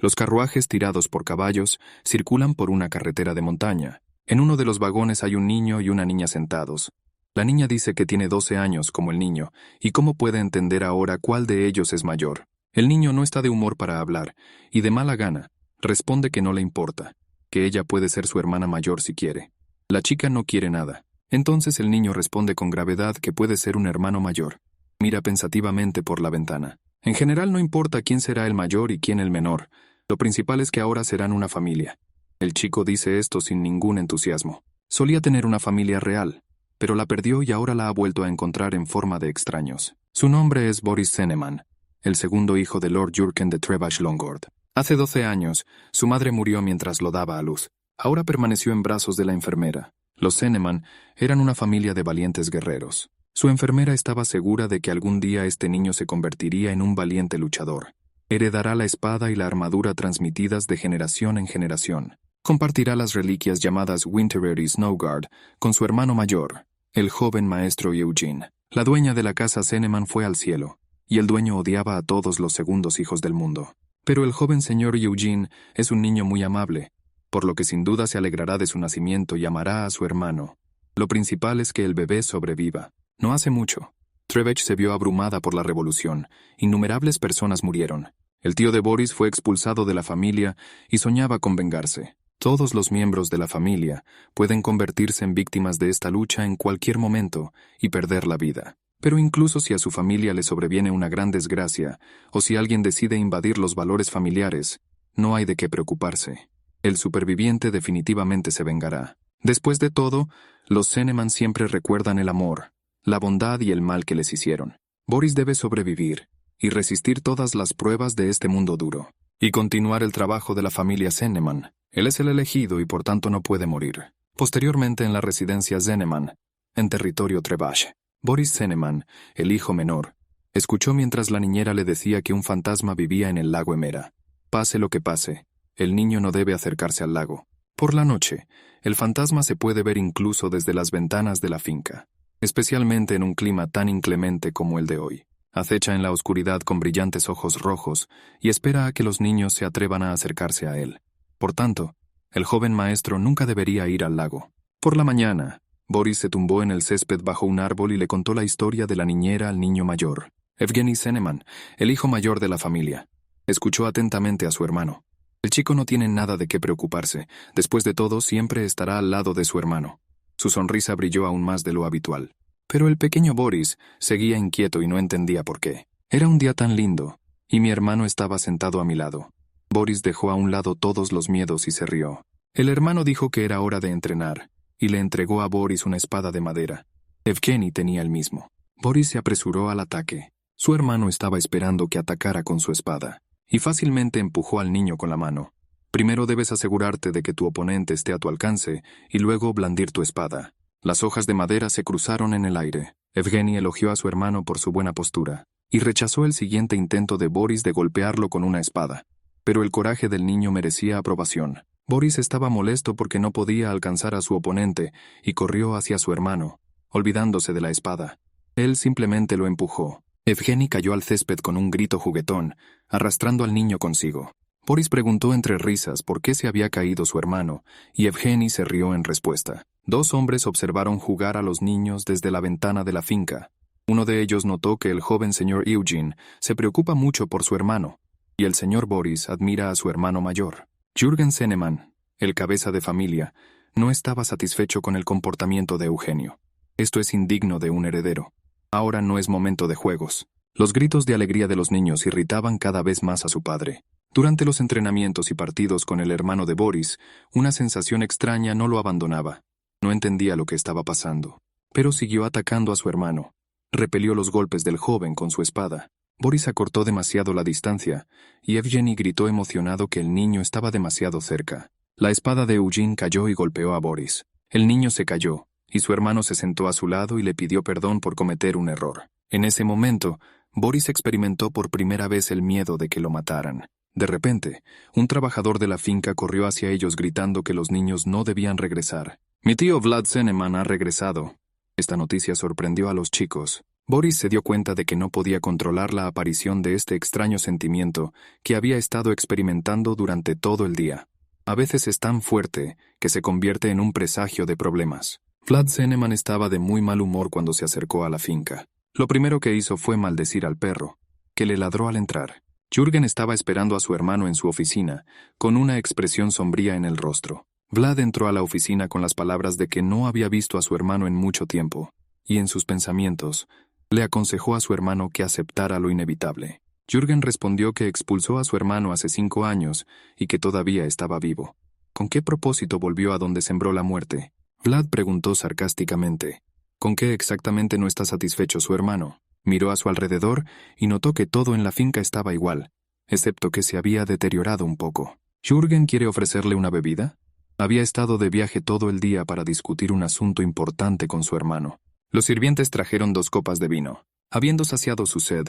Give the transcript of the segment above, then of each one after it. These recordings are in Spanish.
Los carruajes tirados por caballos circulan por una carretera de montaña. En uno de los vagones hay un niño y una niña sentados. La niña dice que tiene 12 años como el niño, y cómo puede entender ahora cuál de ellos es mayor. El niño no está de humor para hablar, y de mala gana, responde que no le importa, que ella puede ser su hermana mayor si quiere. La chica no quiere nada. Entonces el niño responde con gravedad que puede ser un hermano mayor. Mira pensativamente por la ventana. En general no importa quién será el mayor y quién el menor. Lo principal es que ahora serán una familia. El chico dice esto sin ningún entusiasmo. Solía tener una familia real, pero la perdió y ahora la ha vuelto a encontrar en forma de extraños. Su nombre es Boris Zeneman, el segundo hijo de Lord Jurgen de Trevash-Longord. Hace 12 años, su madre murió mientras lo daba a luz. Ahora permaneció en brazos de la enfermera. Los Zeneman eran una familia de valientes guerreros. Su enfermera estaba segura de que algún día este niño se convertiría en un valiente luchador. Heredará la espada y la armadura transmitidas de generación en generación. Compartirá las reliquias llamadas Winterer y Snowguard con su hermano mayor, el joven maestro Eugene. La dueña de la casa Zeneman fue al cielo, y el dueño odiaba a todos los segundos hijos del mundo. Pero el joven señor Eugene es un niño muy amable, por lo que sin duda se alegrará de su nacimiento y amará a su hermano. Lo principal es que el bebé sobreviva. No hace mucho, Trevech se vio abrumada por la revolución. Innumerables personas murieron. El tío de Boris fue expulsado de la familia y soñaba con vengarse. Todos los miembros de la familia pueden convertirse en víctimas de esta lucha en cualquier momento y perder la vida. Pero incluso si a su familia le sobreviene una gran desgracia, o si alguien decide invadir los valores familiares, no hay de qué preocuparse. El superviviente definitivamente se vengará. Después de todo, los Zeneman siempre recuerdan el amor, la bondad y el mal que les hicieron. Boris debe sobrevivir y resistir todas las pruebas de este mundo duro, y continuar el trabajo de la familia Zeneman. Él es el elegido y por tanto no puede morir. Posteriormente en la residencia Zeneman, en territorio Trevash, Boris Zeneman, el hijo menor, escuchó mientras la niñera le decía que un fantasma vivía en el lago Emera. Pase lo que pase, el niño no debe acercarse al lago. Por la noche, el fantasma se puede ver incluso desde las ventanas de la finca, especialmente en un clima tan inclemente como el de hoy. Acecha en la oscuridad con brillantes ojos rojos y espera a que los niños se atrevan a acercarse a él. Por tanto, el joven maestro nunca debería ir al lago. Por la mañana, Boris se tumbó en el césped bajo un árbol y le contó la historia de la niñera al niño mayor, Evgeny Zeneman, el hijo mayor de la familia. Escuchó atentamente a su hermano. El chico no tiene nada de qué preocuparse. Después de todo, siempre estará al lado de su hermano. Su sonrisa brilló aún más de lo habitual. Pero el pequeño Boris seguía inquieto y no entendía por qué. Era un día tan lindo, y mi hermano estaba sentado a mi lado. Boris dejó a un lado todos los miedos y se rió. El hermano dijo que era hora de entrenar, y le entregó a Boris una espada de madera. Evgeny tenía el mismo. Boris se apresuró al ataque. Su hermano estaba esperando que atacara con su espada, y fácilmente empujó al niño con la mano. Primero debes asegurarte de que tu oponente esté a tu alcance, y luego blandir tu espada. Las hojas de madera se cruzaron en el aire. Evgeny elogió a su hermano por su buena postura, y rechazó el siguiente intento de Boris de golpearlo con una espada. Pero el coraje del niño merecía aprobación. Boris estaba molesto porque no podía alcanzar a su oponente, y corrió hacia su hermano, olvidándose de la espada. Él simplemente lo empujó. Evgeny cayó al césped con un grito juguetón, arrastrando al niño consigo. Boris preguntó entre risas por qué se había caído su hermano, y Evgeny se rió en respuesta. Dos hombres observaron jugar a los niños desde la ventana de la finca. Uno de ellos notó que el joven señor Eugene se preocupa mucho por su hermano, y el señor Boris admira a su hermano mayor. Jürgen Zeneman, el cabeza de familia, no estaba satisfecho con el comportamiento de Eugenio. Esto es indigno de un heredero. Ahora no es momento de juegos. Los gritos de alegría de los niños irritaban cada vez más a su padre. Durante los entrenamientos y partidos con el hermano de Boris, una sensación extraña no lo abandonaba. No entendía lo que estaba pasando, pero siguió atacando a su hermano. Repelió los golpes del joven con su espada. Boris acortó demasiado la distancia, y Evgeny gritó emocionado que el niño estaba demasiado cerca. La espada de Eugene cayó y golpeó a Boris. El niño se cayó, y su hermano se sentó a su lado y le pidió perdón por cometer un error. En ese momento, Boris experimentó por primera vez el miedo de que lo mataran. De repente, un trabajador de la finca corrió hacia ellos gritando que los niños no debían regresar. «Mi tío Vlad Zeneman ha regresado». Esta noticia sorprendió a los chicos. Boris se dio cuenta de que no podía controlar la aparición de este extraño sentimiento que había estado experimentando durante todo el día. A veces es tan fuerte que se convierte en un presagio de problemas. Vlad Zeneman estaba de muy mal humor cuando se acercó a la finca. Lo primero que hizo fue maldecir al perro, que le ladró al entrar. Jürgen estaba esperando a su hermano en su oficina, con una expresión sombría en el rostro. Vlad entró a la oficina con las palabras de que no había visto a su hermano en mucho tiempo, y en sus pensamientos, le aconsejó a su hermano que aceptara lo inevitable. Jürgen respondió que expulsó a su hermano hace 5 años y que todavía estaba vivo. ¿Con qué propósito volvió a donde sembró la muerte? Vlad preguntó sarcásticamente. ¿Con qué exactamente no está satisfecho su hermano? Miró a su alrededor y notó que todo en la finca estaba igual, excepto que se había deteriorado un poco. ¿Jürgen quiere ofrecerle una bebida? Había estado de viaje todo el día para discutir un asunto importante con su hermano. Los sirvientes trajeron 2 copas de vino. Habiendo saciado su sed,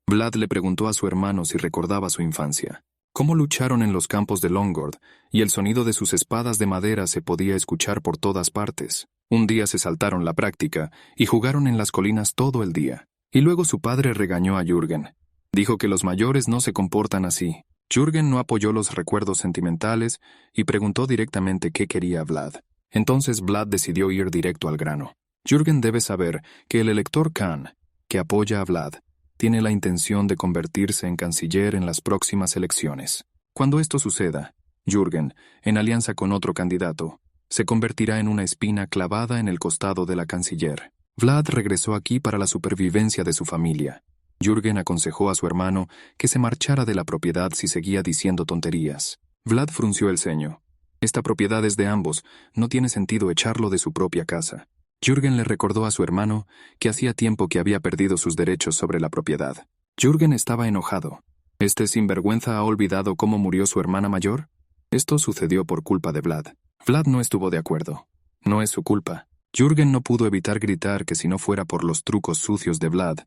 Vlad le preguntó a su hermano si recordaba su infancia. Cómo lucharon en los campos de Longord, y el sonido de sus espadas de madera se podía escuchar por todas partes. Un día se saltaron la práctica y jugaron en las colinas todo el día. Y luego su padre regañó a Jürgen. Dijo que los mayores no se comportan así. Jürgen no apoyó los recuerdos sentimentales y preguntó directamente qué quería Vlad. Entonces Vlad decidió ir directo al grano. Jürgen debe saber que el elector Kahn, que apoya a Vlad, tiene la intención de convertirse en canciller en las próximas elecciones. Cuando esto suceda, Jürgen, en alianza con otro candidato, se convertirá en una espina clavada en el costado de la canciller. Vlad regresó aquí para la supervivencia de su familia. Jürgen aconsejó a su hermano que se marchara de la propiedad si seguía diciendo tonterías. Vlad frunció el ceño. Esta propiedad es de ambos, no tiene sentido echarlo de su propia casa. Jürgen le recordó a su hermano que hacía tiempo que había perdido sus derechos sobre la propiedad. Jürgen estaba enojado. ¿Este sinvergüenza ha olvidado cómo murió su hermana mayor? Esto sucedió por culpa de Vlad. Vlad no estuvo de acuerdo. No es su culpa. Jürgen no pudo evitar gritar que si no fuera por los trucos sucios de Vlad,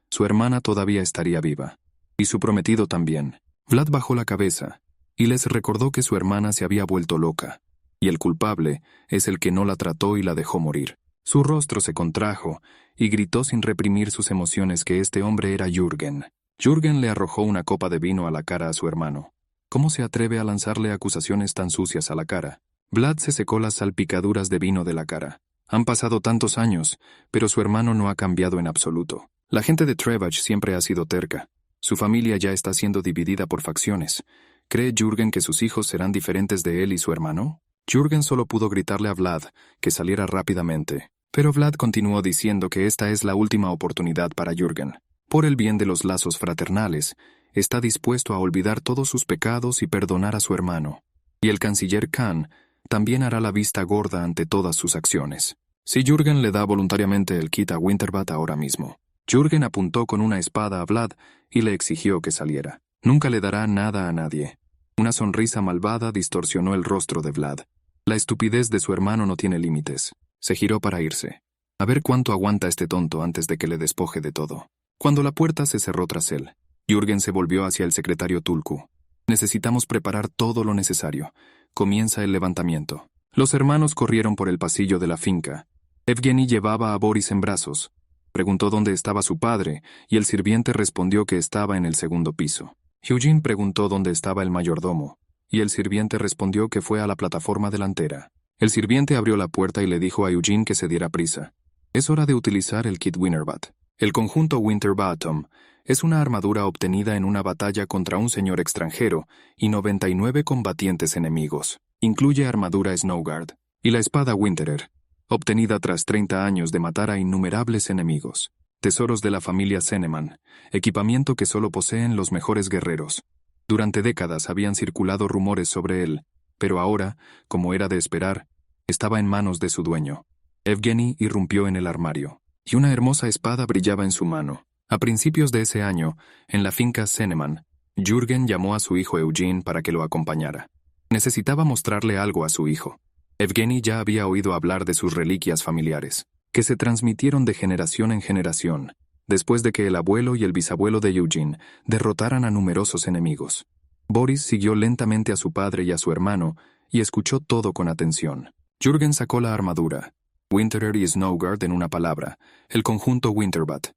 su hermana todavía estaría viva. Y su prometido también. Vlad bajó la cabeza y les recordó que su hermana se había vuelto loca, y el culpable es el que no la trató y la dejó morir. Su rostro se contrajo y gritó sin reprimir sus emociones que este hombre era Jürgen. Jürgen le arrojó una copa de vino a la cara a su hermano. ¿Cómo se atreve a lanzarle acusaciones tan sucias a la cara? Vlad se secó las salpicaduras de vino de la cara. Han pasado tantos años, pero su hermano no ha cambiado en absoluto. La gente de Trebach siempre ha sido terca. Su familia ya está siendo dividida por facciones. ¿Cree Jürgen que sus hijos serán diferentes de él y su hermano? Jürgen solo pudo gritarle a Vlad que saliera rápidamente. Pero Vlad continuó diciendo que esta es la última oportunidad para Jürgen. Por el bien de los lazos fraternales, está dispuesto a olvidar todos sus pecados y perdonar a su hermano. Y el canciller Kahn también hará la vista gorda ante todas sus acciones. Si Jürgen le da voluntariamente el kit a Winterbat ahora mismo. Jürgen apuntó con una espada a Vlad y le exigió que saliera. Nunca le dará nada a nadie. Una sonrisa malvada distorsionó el rostro de Vlad. La estupidez de su hermano no tiene límites. Se giró para irse. A ver cuánto aguanta este tonto antes de que le despoje de todo. Cuando la puerta se cerró tras él, Jürgen se volvió hacia el secretario Tulku. Necesitamos preparar todo lo necesario. Comienza el levantamiento. Los hermanos corrieron por el pasillo de la finca. Evgeny llevaba a Boris en brazos. Preguntó dónde estaba su padre, y el sirviente respondió que estaba en el segundo piso. Eugene preguntó dónde estaba el mayordomo, y el sirviente respondió que fue a la plataforma delantera. El sirviente abrió la puerta y le dijo a Eugene que se diera prisa. Es hora de utilizar el kit Winterbat. El conjunto Winterbottom es una armadura obtenida en una batalla contra un señor extranjero y 99 combatientes enemigos. Incluye armadura Snowguard y la espada Winterer, obtenida tras 30 años de matar a innumerables enemigos. Tesoros de la familia Zeneman, equipamiento que solo poseen los mejores guerreros. Durante décadas habían circulado rumores sobre él, pero ahora, como era de esperar, estaba en manos de su dueño. Evgeny irrumpió en el armario, y una hermosa espada brillaba en su mano. A principios de ese año, en la finca Zeneman, Jürgen llamó a su hijo Eugene para que lo acompañara. Necesitaba mostrarle algo a su hijo. Evgeny ya había oído hablar de sus reliquias familiares, que se transmitieron de generación en generación, después de que el abuelo y el bisabuelo de Eugene derrotaran a numerosos enemigos. Boris siguió lentamente a su padre y a su hermano y escuchó todo con atención. Jürgen sacó la armadura, Winterer y Snowguard en una palabra, el conjunto Winterbat.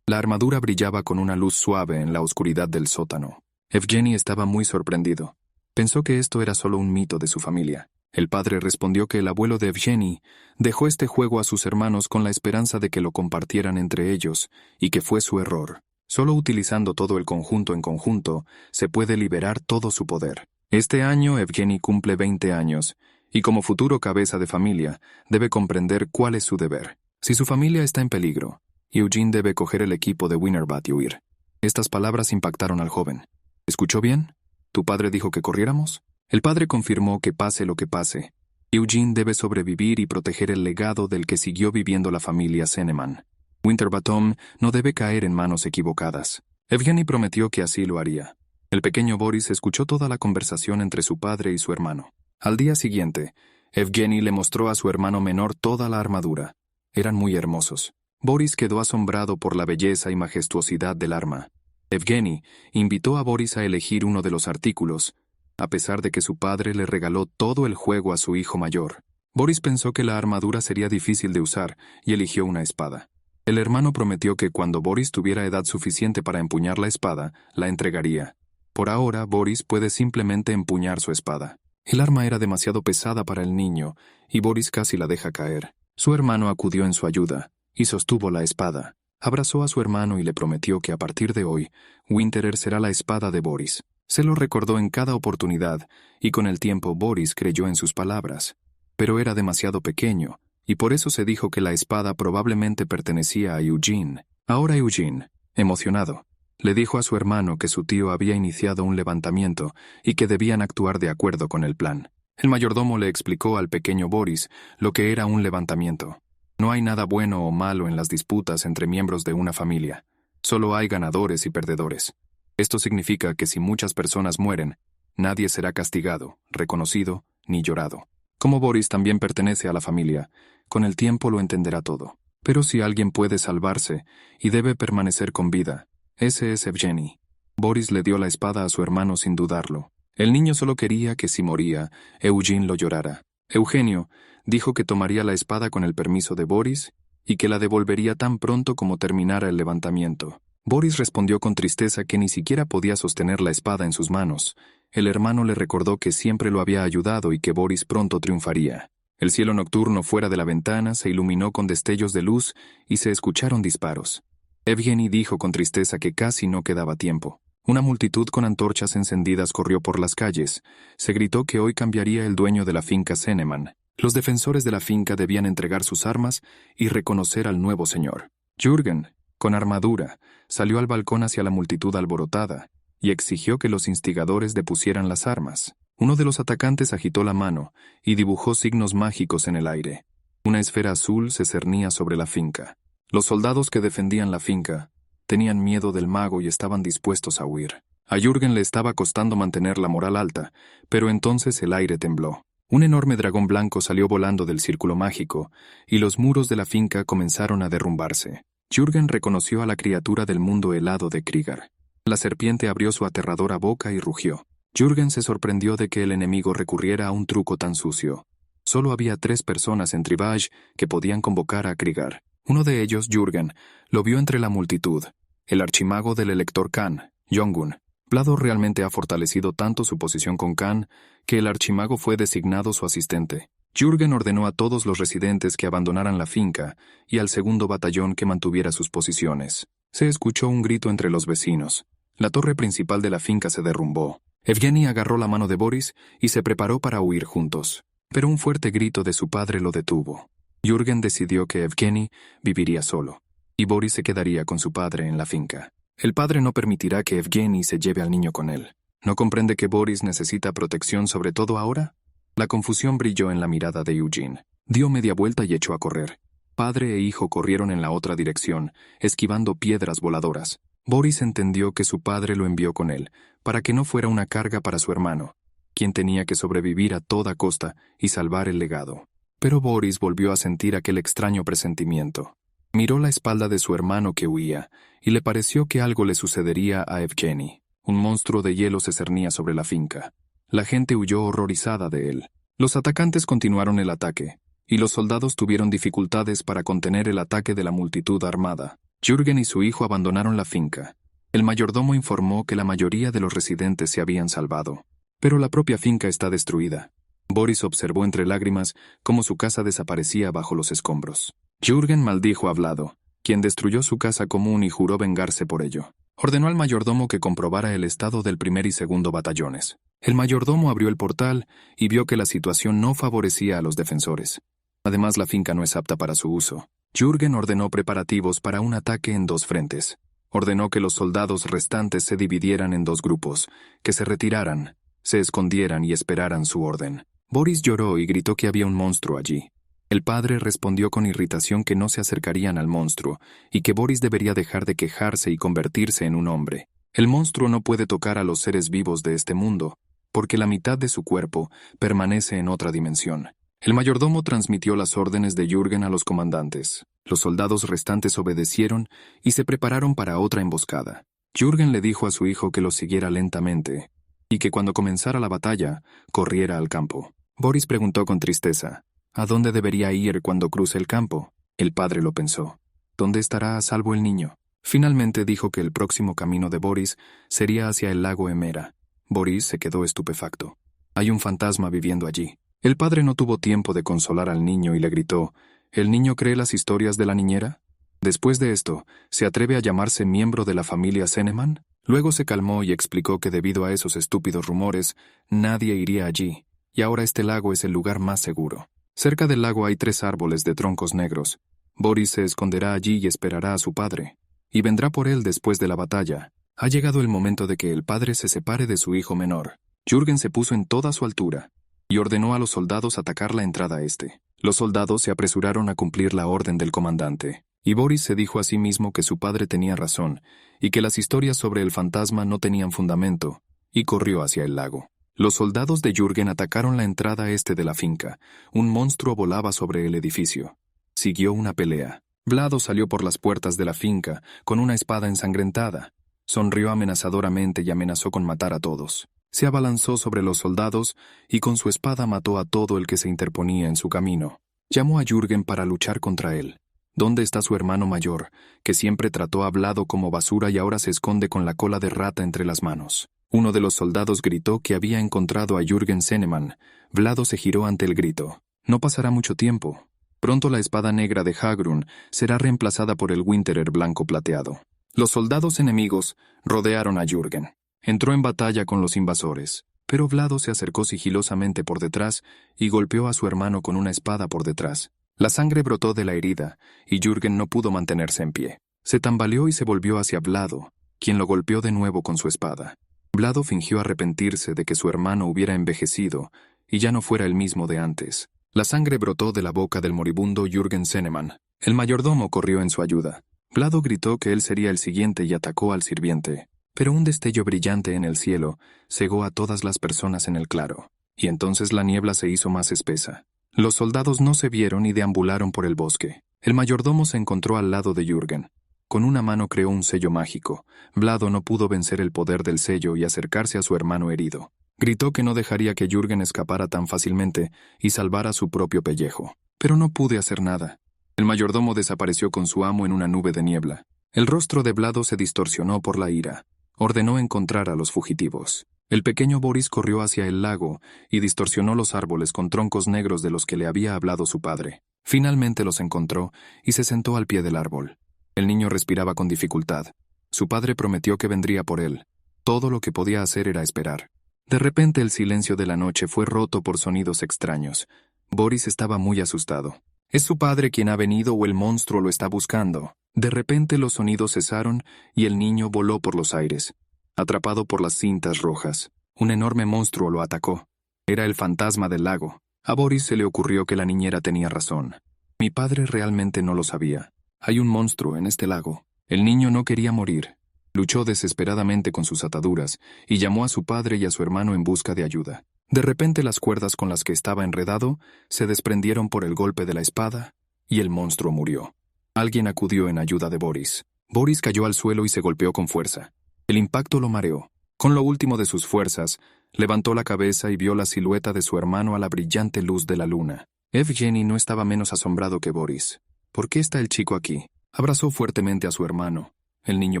La armadura brillaba con una luz suave en la oscuridad del sótano. Evgeny estaba muy sorprendido. Pensó que esto era solo un mito de su familia. El padre respondió que el abuelo de Evgeny dejó este juego a sus hermanos con la esperanza de que lo compartieran entre ellos, y que fue su error. Solo utilizando todo el conjunto en conjunto se puede liberar todo su poder. Este año Evgeny cumple 20 años, y como futuro cabeza de familia, debe comprender cuál es su deber. Si su familia está en peligro, Eugene debe coger el equipo de Winterbat y huir. Estas palabras impactaron al joven. ¿Escuchó bien? ¿Tu padre dijo que corriéramos? El padre confirmó que pase lo que pase, Eugene debe sobrevivir y proteger el legado del que siguió viviendo la familia Seneman. Winterbottom no debe caer en manos equivocadas. Evgeny prometió que así lo haría. El pequeño Boris escuchó toda la conversación entre su padre y su hermano. Al día siguiente, Evgeny le mostró a su hermano menor toda la armadura. Eran muy hermosos. Boris quedó asombrado por la belleza y majestuosidad del arma. Evgeny invitó a Boris a elegir uno de los artículos, a pesar de que su padre le regaló todo el juego a su hijo mayor. Boris pensó que la armadura sería difícil de usar y eligió una espada. El hermano prometió que cuando Boris tuviera edad suficiente para empuñar la espada, la entregaría. Por ahora, Boris puede simplemente empuñar su espada. El arma era demasiado pesada para el niño, y Boris casi la deja caer. Su hermano acudió en su ayuda, y sostuvo la espada. Abrazó a su hermano y le prometió que a partir de hoy, Winterer será la espada de Boris. Se lo recordó en cada oportunidad, y con el tiempo Boris creyó en sus palabras. Pero era demasiado pequeño, y por eso se dijo que la espada probablemente pertenecía a Eugene. Ahora Eugene, emocionado, le dijo a su hermano que su tío había iniciado un levantamiento y que debían actuar de acuerdo con el plan. El mayordomo le explicó al pequeño Boris lo que era un levantamiento. No hay nada bueno o malo en las disputas entre miembros de una familia. Solo hay ganadores y perdedores. Esto significa que si muchas personas mueren, nadie será castigado, reconocido, ni llorado. Como Boris también pertenece a la familia, con el tiempo lo entenderá todo. Pero si alguien puede salvarse y debe permanecer con vida, ese es Evgeny. Boris le dio la espada a su hermano sin dudarlo. El niño solo quería que si moría, Eugene lo llorara. Eugenio dijo que tomaría la espada con el permiso de Boris y que la devolvería tan pronto como terminara el levantamiento. Boris respondió con tristeza que ni siquiera podía sostener la espada en sus manos. El hermano le recordó que siempre lo había ayudado y que Boris pronto triunfaría. El cielo nocturno fuera de la ventana se iluminó con destellos de luz y se escucharon disparos. Evgeny dijo con tristeza que casi no quedaba tiempo. Una multitud con antorchas encendidas corrió por las calles. Se gritó que hoy cambiaría el dueño de la finca Seneman. Los defensores de la finca debían entregar sus armas y reconocer al nuevo señor. Jürgen, con armadura, salió al balcón hacia la multitud alborotada y exigió que los instigadores depusieran las armas. Uno de los atacantes agitó la mano y dibujó signos mágicos en el aire. Una esfera azul se cernía sobre la finca. Los soldados que defendían la finca tenían miedo del mago y estaban dispuestos a huir. A Jürgen le estaba costando mantener la moral alta, pero entonces el aire tembló. Un enorme dragón blanco salió volando del círculo mágico, y los muros de la finca comenzaron a derrumbarse. Jürgen reconoció a la criatura del mundo helado de Krigar. La serpiente abrió su aterradora boca y rugió. Jürgen se sorprendió de que el enemigo recurriera a un truco tan sucio. Solo había 3 personas en Tribage que podían convocar a Krigar. Uno de ellos, Jürgen, lo vio entre la multitud, el archimago del elector Khan, Jongun. Vlado realmente ha fortalecido tanto su posición con Khan que el archimago fue designado su asistente. Jürgen ordenó a todos los residentes que abandonaran la finca y al segundo batallón que mantuviera sus posiciones. Se escuchó un grito entre los vecinos. La torre principal de la finca se derrumbó. Evgeny agarró la mano de Boris y se preparó para huir juntos. Pero un fuerte grito de su padre lo detuvo. Jürgen decidió que Evgeny viviría solo, y Boris se quedaría con su padre en la finca. El padre no permitirá que Evgeny se lleve al niño con él. ¿No comprende que Boris necesita protección sobre todo ahora? La confusión brilló en la mirada de Eugene. Dio media vuelta y echó a correr. Padre e hijo corrieron en la otra dirección, esquivando piedras voladoras. Boris entendió que su padre lo envió con él, para que no fuera una carga para su hermano, quien tenía que sobrevivir a toda costa y salvar el legado. Pero Boris volvió a sentir aquel extraño presentimiento. Miró la espalda de su hermano que huía, y le pareció que algo le sucedería a Evgeny. Un monstruo de hielo se cernía sobre la finca. La gente huyó horrorizada de él. Los atacantes continuaron el ataque, y los soldados tuvieron dificultades para contener el ataque de la multitud armada. Jürgen y su hijo abandonaron la finca. El mayordomo informó que la mayoría de los residentes se habían salvado. Pero la propia finca está destruida. Boris observó entre lágrimas cómo su casa desaparecía bajo los escombros. Jürgen maldijo a Vlado, quien destruyó su casa común y juró vengarse por ello. Ordenó al mayordomo que comprobara el estado del primer y segundo batallones. El mayordomo abrió el portal y vio que la situación no favorecía a los defensores. Además, la finca no es apta para su uso. Jürgen ordenó preparativos para un ataque en dos frentes. Ordenó que los soldados restantes se dividieran en dos grupos, que se retiraran, se escondieran y esperaran su orden. Boris lloró y gritó que había un monstruo allí. El padre respondió con irritación que no se acercarían al monstruo y que Boris debería dejar de quejarse y convertirse en un hombre. El monstruo no puede tocar a los seres vivos de este mundo, porque la mitad de su cuerpo permanece en otra dimensión. El mayordomo transmitió las órdenes de Jürgen a los comandantes. Los soldados restantes obedecieron y se prepararon para otra emboscada. Jürgen le dijo a su hijo que lo siguiera lentamente y que cuando comenzara la batalla, corriera al campo. Boris preguntó con tristeza: ¿a dónde debería ir cuando cruce el campo? El padre lo pensó. ¿Dónde estará a salvo el niño? Finalmente dijo que el próximo camino de Boris sería hacia el lago Emera. Boris se quedó estupefacto. Hay un fantasma viviendo allí. El padre no tuvo tiempo de consolar al niño y le gritó: ¿el niño cree las historias de la niñera? Después de esto, ¿se atreve a llamarse miembro de la familia Seneman? Luego se calmó y explicó que debido a esos estúpidos rumores, nadie iría allí, y ahora este lago es el lugar más seguro. Cerca del lago hay 3 árboles de troncos negros. Boris se esconderá allí y esperará a su padre, y vendrá por él después de la batalla. Ha llegado el momento de que el padre se separe de su hijo menor. Jürgen se puso en toda su altura y ordenó a los soldados atacar la entrada este. Los soldados se apresuraron a cumplir la orden del comandante, y Boris se dijo a sí mismo que su padre tenía razón y que las historias sobre el fantasma no tenían fundamento, y corrió hacia el lago. Los soldados de Jürgen atacaron la entrada este de la finca. Un monstruo volaba sobre el edificio. Siguió una pelea. Vlado salió por las puertas de la finca con una espada ensangrentada. Sonrió amenazadoramente y amenazó con matar a todos. Se abalanzó sobre los soldados y con su espada mató a todo el que se interponía en su camino. Llamó a Jürgen para luchar contra él. ¿Dónde está su hermano mayor, que siempre trató a Vlado como basura y ahora se esconde con la cola de rata entre las manos? Uno de los soldados gritó que había encontrado a Jürgen Seneman. Vlado se giró ante el grito. No pasará mucho tiempo. Pronto la espada negra de Hagrun será reemplazada por el Winterer blanco plateado. Los soldados enemigos rodearon a Jürgen. Entró en batalla con los invasores, pero Vlado se acercó sigilosamente por detrás y golpeó a su hermano con una espada por detrás. La sangre brotó de la herida y Jürgen no pudo mantenerse en pie. Se tambaleó y se volvió hacia Vlado, quien lo golpeó de nuevo con su espada. Vlado fingió arrepentirse de que su hermano hubiera envejecido y ya no fuera el mismo de antes. La sangre brotó de la boca del moribundo Jürgen Seneman. El mayordomo corrió en su ayuda. Vlado gritó que él sería el siguiente y atacó al sirviente. Pero un destello brillante en el cielo cegó a todas las personas en el claro, y entonces la niebla se hizo más espesa. Los soldados no se vieron y deambularon por el bosque. El mayordomo se encontró al lado de Jürgen. Con una mano creó un sello mágico. Vlado no pudo vencer el poder del sello y acercarse a su hermano herido. Gritó que no dejaría que Jürgen escapara tan fácilmente y salvara su propio pellejo. Pero no pude hacer nada. El mayordomo desapareció con su amo en una nube de niebla. El rostro de Vlado se distorsionó por la ira. Ordenó encontrar a los fugitivos. El pequeño Boris corrió hacia el lago y distorsionó los árboles con troncos negros de los que le había hablado su padre. Finalmente los encontró y se sentó al pie del árbol. El niño respiraba con dificultad. Su padre prometió que vendría por él. Todo lo que podía hacer era esperar. De repente el silencio de la noche fue roto por sonidos extraños. Boris estaba muy asustado. ¿Es su padre quien ha venido o el monstruo lo está buscando? De repente los sonidos cesaron y el niño voló por los aires. Atrapado por las cintas rojas, un enorme monstruo lo atacó. Era el fantasma del lago. A Boris se le ocurrió que la niñera tenía razón. Mi padre realmente no lo sabía. Hay un monstruo en este lago. El niño no quería morir. Luchó desesperadamente con sus ataduras y llamó a su padre y a su hermano en busca de ayuda. De repente las cuerdas con las que estaba enredado se desprendieron por el golpe de la espada y el monstruo murió. Alguien acudió en ayuda de Boris. Boris cayó al suelo y se golpeó con fuerza. El impacto lo mareó. Con lo último de sus fuerzas, levantó la cabeza y vio la silueta de su hermano a la brillante luz de la luna. Evgeny no estaba menos asombrado que Boris. ¿Por qué está el chico aquí? Abrazó fuertemente a su hermano. El niño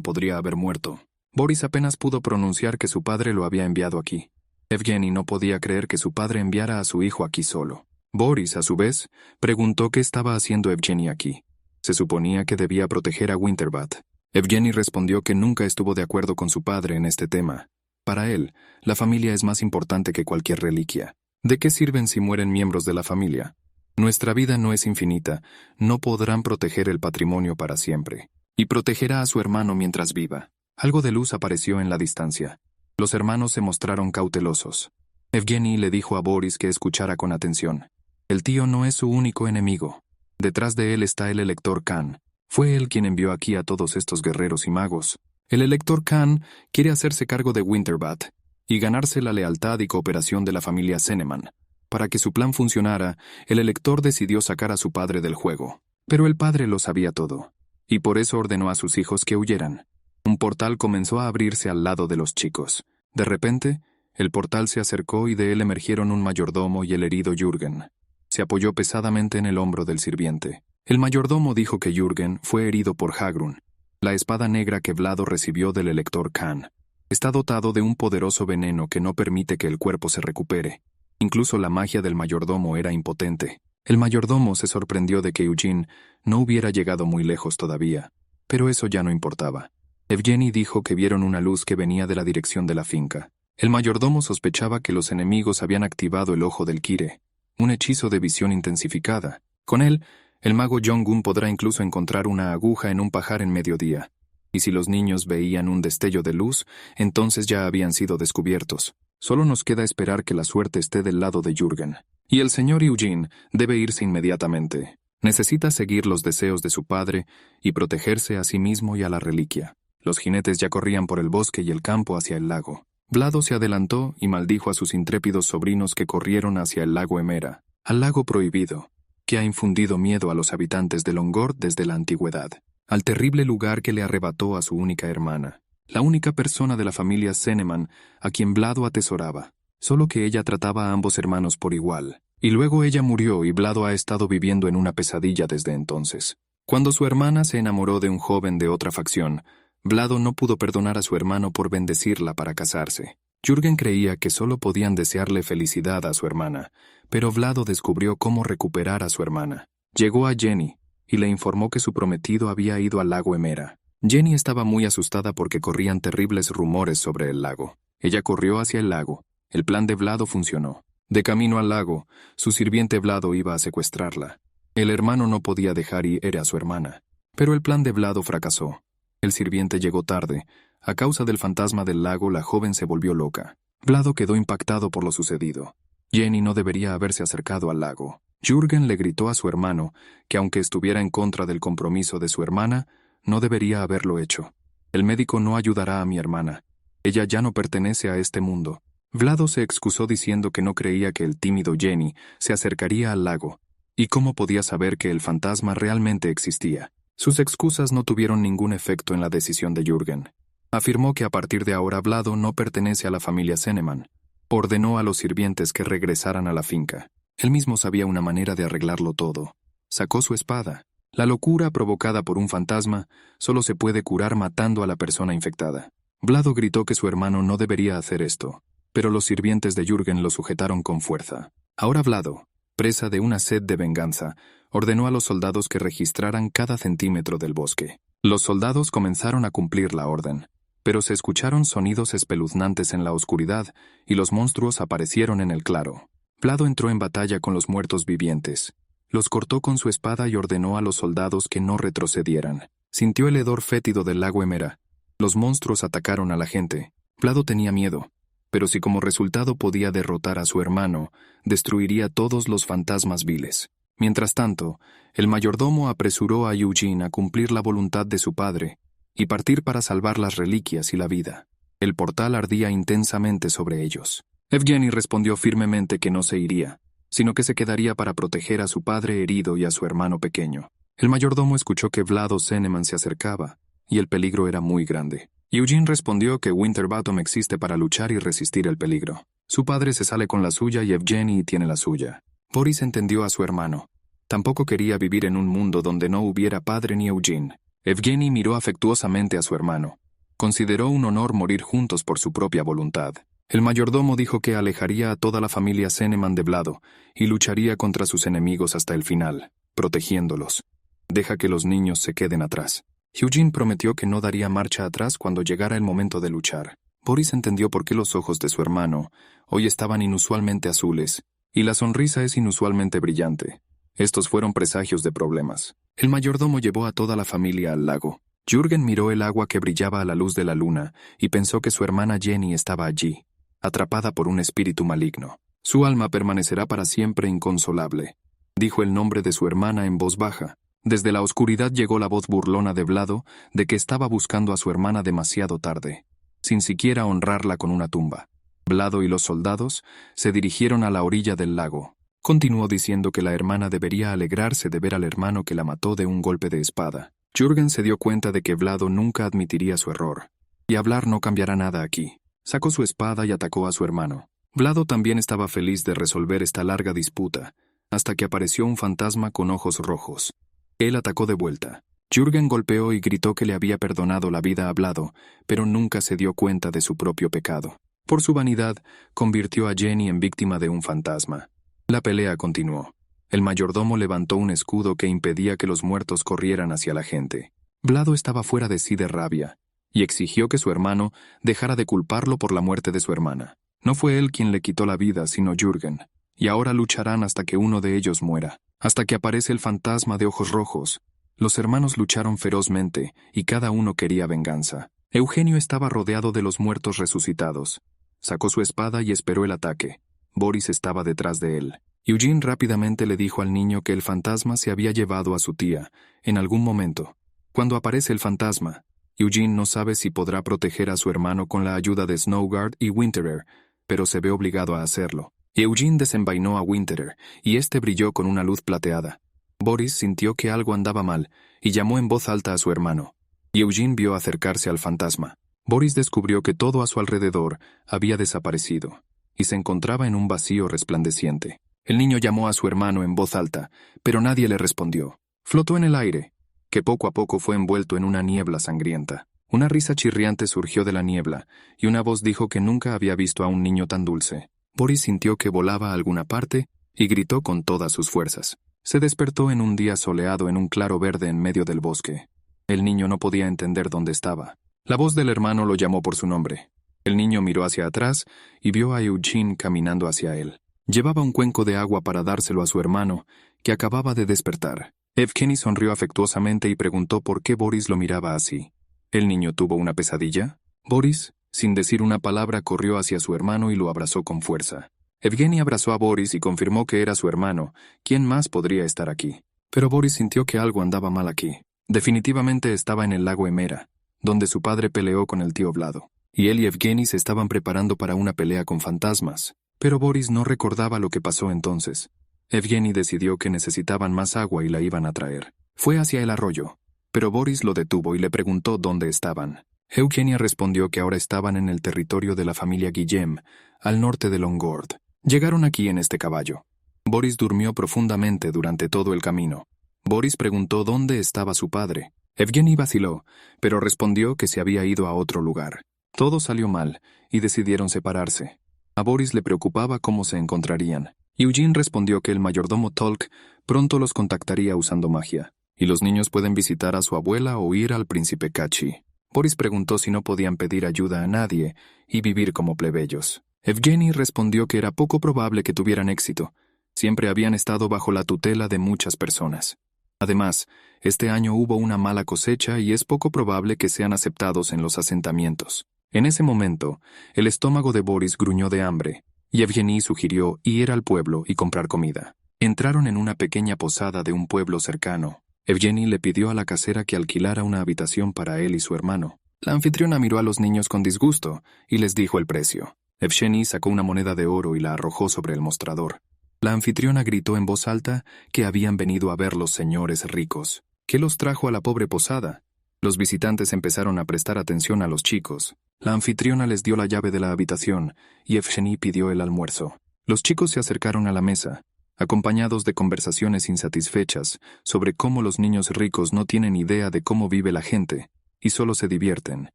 podría haber muerto. Boris apenas pudo pronunciar que su padre lo había enviado aquí. Evgeny no podía creer que su padre enviara a su hijo aquí solo. Boris, a su vez, preguntó qué estaba haciendo Evgeny aquí. Se suponía que debía proteger a Winterbat. Evgeny respondió que nunca estuvo de acuerdo con su padre en este tema. Para él, la familia es más importante que cualquier reliquia. ¿De qué sirven si mueren miembros de la familia? Nuestra vida no es infinita, no podrán proteger el patrimonio para siempre. Y protegerá a su hermano mientras viva. Algo de luz apareció en la distancia. Los hermanos se mostraron cautelosos. Evgeny le dijo a Boris que escuchara con atención. El tío no es su único enemigo. Detrás de él está el Elector Khan. Fue él quien envió aquí a todos estos guerreros y magos. El Elector Khan quiere hacerse cargo de Winterbat y ganarse la lealtad y cooperación de la familia Zeneman. Para que su plan funcionara, el Elector decidió sacar a su padre del juego. Pero el padre lo sabía todo, y por eso ordenó a sus hijos que huyeran. Un portal comenzó a abrirse al lado de los chicos. De repente, el portal se acercó y de él emergieron un mayordomo y el herido Jürgen. Se apoyó pesadamente en el hombro del sirviente. El mayordomo dijo que Jürgen fue herido por Hagrun, la espada negra que Vlado recibió del Elector Khan. Está dotado de un poderoso veneno que no permite que el cuerpo se recupere. Incluso la magia del mayordomo era impotente. El mayordomo se sorprendió de que Eugene no hubiera llegado muy lejos todavía, pero eso ya no importaba. Evgeny dijo que vieron una luz que venía de la dirección de la finca. El mayordomo sospechaba que los enemigos habían activado el ojo del Kire, un hechizo de visión intensificada. Con él, el mago Jong-un podrá incluso encontrar una aguja en un pajar en mediodía. Y si los niños veían un destello de luz, entonces ya habían sido descubiertos. Solo nos queda esperar que la suerte esté del lado de Jürgen. Y el señor Eugene debe irse inmediatamente. Necesita seguir los deseos de su padre y protegerse a sí mismo y a la reliquia. Los jinetes ya corrían por el bosque y el campo hacia el lago. Vlado se adelantó y maldijo a sus intrépidos sobrinos que corrieron hacia el lago Emera, al lago prohibido, que ha infundido miedo a los habitantes de Longord desde la antigüedad, al terrible lugar que le arrebató a su única hermana, la única persona de la familia Zeneman a quien Vlado atesoraba, solo que ella trataba a ambos hermanos por igual. Y luego ella murió y Vlado ha estado viviendo en una pesadilla desde entonces. Cuando su hermana se enamoró de un joven de otra facción, Vlado no pudo perdonar a su hermano por bendecirla para casarse. Jürgen creía que solo podían desearle felicidad a su hermana, pero Vlado descubrió cómo recuperar a su hermana. Llegó a Jenny y le informó que su prometido había ido al lago Emera. Jenny estaba muy asustada porque corrían terribles rumores sobre el lago. Ella corrió hacia el lago. El plan de Vlado funcionó. De camino al lago, su sirviente Vlado iba a secuestrarla. El hermano no podía dejar ir a su hermana, pero el plan de Vlado fracasó. El sirviente llegó tarde. A causa del fantasma del lago, la joven se volvió loca. Vlado quedó impactado por lo sucedido. Jenny no debería haberse acercado al lago. Jürgen le gritó a su hermano que aunque estuviera en contra del compromiso de su hermana, no debería haberlo hecho. El médico no ayudará a mi hermana. Ella ya no pertenece a este mundo. Vlado se excusó diciendo que no creía que el tímido Jenny se acercaría al lago, y cómo podía saber que el fantasma realmente existía. Sus excusas no tuvieron ningún efecto en la decisión de Jürgen. Afirmó que a partir de ahora Vlado no pertenece a la familia Zeneman. Ordenó a los sirvientes que regresaran a la finca. Él mismo sabía una manera de arreglarlo todo. Sacó su espada. La locura provocada por un fantasma solo se puede curar matando a la persona infectada. Vlado gritó que su hermano no debería hacer esto, pero los sirvientes de Jürgen lo sujetaron con fuerza. Ahora Vlado, presa de una sed de venganza, ordenó a los soldados que registraran cada centímetro del bosque. Los soldados comenzaron a cumplir la orden, pero se escucharon sonidos espeluznantes en la oscuridad y los monstruos aparecieron en el claro. Vlado entró en batalla con los muertos vivientes. Los cortó con su espada y ordenó a los soldados que no retrocedieran. Sintió el hedor fétido del lago Emera. Los monstruos atacaron a la gente. Vlado tenía miedo, pero si como resultado podía derrotar a su hermano, destruiría todos los fantasmas viles. Mientras tanto, el mayordomo apresuró a Eugene a cumplir la voluntad de su padre y partir para salvar las reliquias y la vida. El portal ardía intensamente sobre ellos. Evgeny respondió firmemente que no se iría, sino que se quedaría para proteger a su padre herido y a su hermano pequeño. El mayordomo escuchó que Vlado Zeneman se acercaba, y el peligro era muy grande. Eugene respondió que Winterbottom existe para luchar y resistir el peligro. Su padre se sale con la suya y Evgeny tiene la suya. Boris entendió a su hermano. Tampoco quería vivir en un mundo donde no hubiera padre ni Eugene. Evgeny miró afectuosamente a su hermano. Consideró un honor morir juntos por su propia voluntad. El mayordomo dijo que alejaría a toda la familia Zeneman de Vlado y lucharía contra sus enemigos hasta el final, protegiéndolos. Deja que los niños se queden atrás. Eugene prometió que no daría marcha atrás cuando llegara el momento de luchar. Boris entendió por qué los ojos de su hermano hoy estaban inusualmente azules, y la sonrisa es inusualmente brillante. Estos fueron presagios de problemas. El mayordomo llevó a toda la familia al lago. Jürgen miró el agua que brillaba a la luz de la luna y pensó que su hermana Jenny estaba allí, atrapada por un espíritu maligno. Su alma permanecerá para siempre inconsolable. Dijo el nombre de su hermana en voz baja. Desde la oscuridad llegó la voz burlona de Vlado de que estaba buscando a su hermana demasiado tarde, sin siquiera honrarla con una tumba. Vlado y los soldados se dirigieron a la orilla del lago. Continuó diciendo que la hermana debería alegrarse de ver al hermano que la mató de un golpe de espada. Jürgen se dio cuenta de que Vlado nunca admitiría su error. Y hablar no cambiará nada aquí. Sacó su espada y atacó a su hermano. Vlado también estaba feliz de resolver esta larga disputa, hasta que apareció un fantasma con ojos rojos. Él atacó de vuelta. Jürgen golpeó y gritó que le había perdonado la vida a Vlado, pero nunca se dio cuenta de su propio pecado. Por su vanidad, convirtió a Jenny en víctima de un fantasma. La pelea continuó. El mayordomo levantó un escudo que impedía que los muertos corrieran hacia la gente. Vlado estaba fuera de sí de rabia, y exigió que su hermano dejara de culparlo por la muerte de su hermana. No fue él quien le quitó la vida, sino Jürgen, y ahora lucharán hasta que uno de ellos muera, hasta que aparece el fantasma de ojos rojos. Los hermanos lucharon ferozmente, y cada uno quería venganza. Eugenio estaba rodeado de los muertos resucitados. Sacó su espada y esperó el ataque. Boris estaba detrás de él. Eugene rápidamente le dijo al niño que el fantasma se había llevado a su tía, en algún momento. Cuando aparece el fantasma, Eugene no sabe si podrá proteger a su hermano con la ayuda de Snowguard y Winterer, pero se ve obligado a hacerlo. Eugene desenvainó a Winterer, y este brilló con una luz plateada. Boris sintió que algo andaba mal, y llamó en voz alta a su hermano. Y Eugene vio acercarse al fantasma. Boris descubrió que todo a su alrededor había desaparecido, y se encontraba en un vacío resplandeciente. El niño llamó a su hermano en voz alta, pero nadie le respondió. Flotó en el aire, que poco a poco fue envuelto en una niebla sangrienta. Una risa chirriante surgió de la niebla, y una voz dijo que nunca había visto a un niño tan dulce. Boris sintió que volaba a alguna parte, y gritó con todas sus fuerzas. Se despertó en un día soleado en un claro verde en medio del bosque. El niño no podía entender dónde estaba. La voz del hermano lo llamó por su nombre. El niño miró hacia atrás y vio a Eugene caminando hacia él. Llevaba un cuenco de agua para dárselo a su hermano, que acababa de despertar. Evgeny sonrió afectuosamente y preguntó por qué Boris lo miraba así. ¿El niño tuvo una pesadilla? Boris, sin decir una palabra, corrió hacia su hermano y lo abrazó con fuerza. Evgeny abrazó a Boris y confirmó que era su hermano. ¿Quién más podría estar aquí? Pero Boris sintió que algo andaba mal aquí. Definitivamente estaba en el lago Emera, donde su padre peleó con el tío Vlado. Y él y Evgeny se estaban preparando para una pelea con fantasmas. Pero Boris no recordaba lo que pasó entonces. Evgeny decidió que necesitaban más agua y la iban a traer. Fue hacia el arroyo, pero Boris lo detuvo y le preguntó dónde estaban. Eugenia respondió que ahora estaban en el territorio de la familia Guillem, al norte de Longord. Llegaron aquí en este caballo. Boris durmió profundamente durante todo el camino. Boris preguntó dónde estaba su padre. Evgeny vaciló, pero respondió que se había ido a otro lugar. Todo salió mal, y decidieron separarse. A Boris le preocupaba cómo se encontrarían. Eugene respondió que el mayordomo Tolk pronto los contactaría usando magia, y los niños pueden visitar a su abuela o ir al príncipe Kachi. Boris preguntó si no podían pedir ayuda a nadie y vivir como plebeyos. Evgeny respondió que era poco probable que tuvieran éxito. Siempre habían estado bajo la tutela de muchas personas. Además, este año hubo una mala cosecha y es poco probable que sean aceptados en los asentamientos. En ese momento, el estómago de Boris gruñó de hambre, y Evgeny sugirió ir al pueblo y comprar comida. Entraron en una pequeña posada de un pueblo cercano. Evgeny le pidió a la casera que alquilara una habitación para él y su hermano. La anfitriona miró a los niños con disgusto y les dijo el precio. Evgeny sacó una moneda de oro y la arrojó sobre el mostrador. La anfitriona gritó en voz alta que habían venido a ver los señores ricos. ¿Qué los trajo a la pobre posada? Los visitantes empezaron a prestar atención a los chicos. La anfitriona les dio la llave de la habitación y Evgeny pidió el almuerzo. Los chicos se acercaron a la mesa. acompañados de conversaciones insatisfechas sobre cómo los niños ricos no tienen idea de cómo vive la gente, y solo se divierten.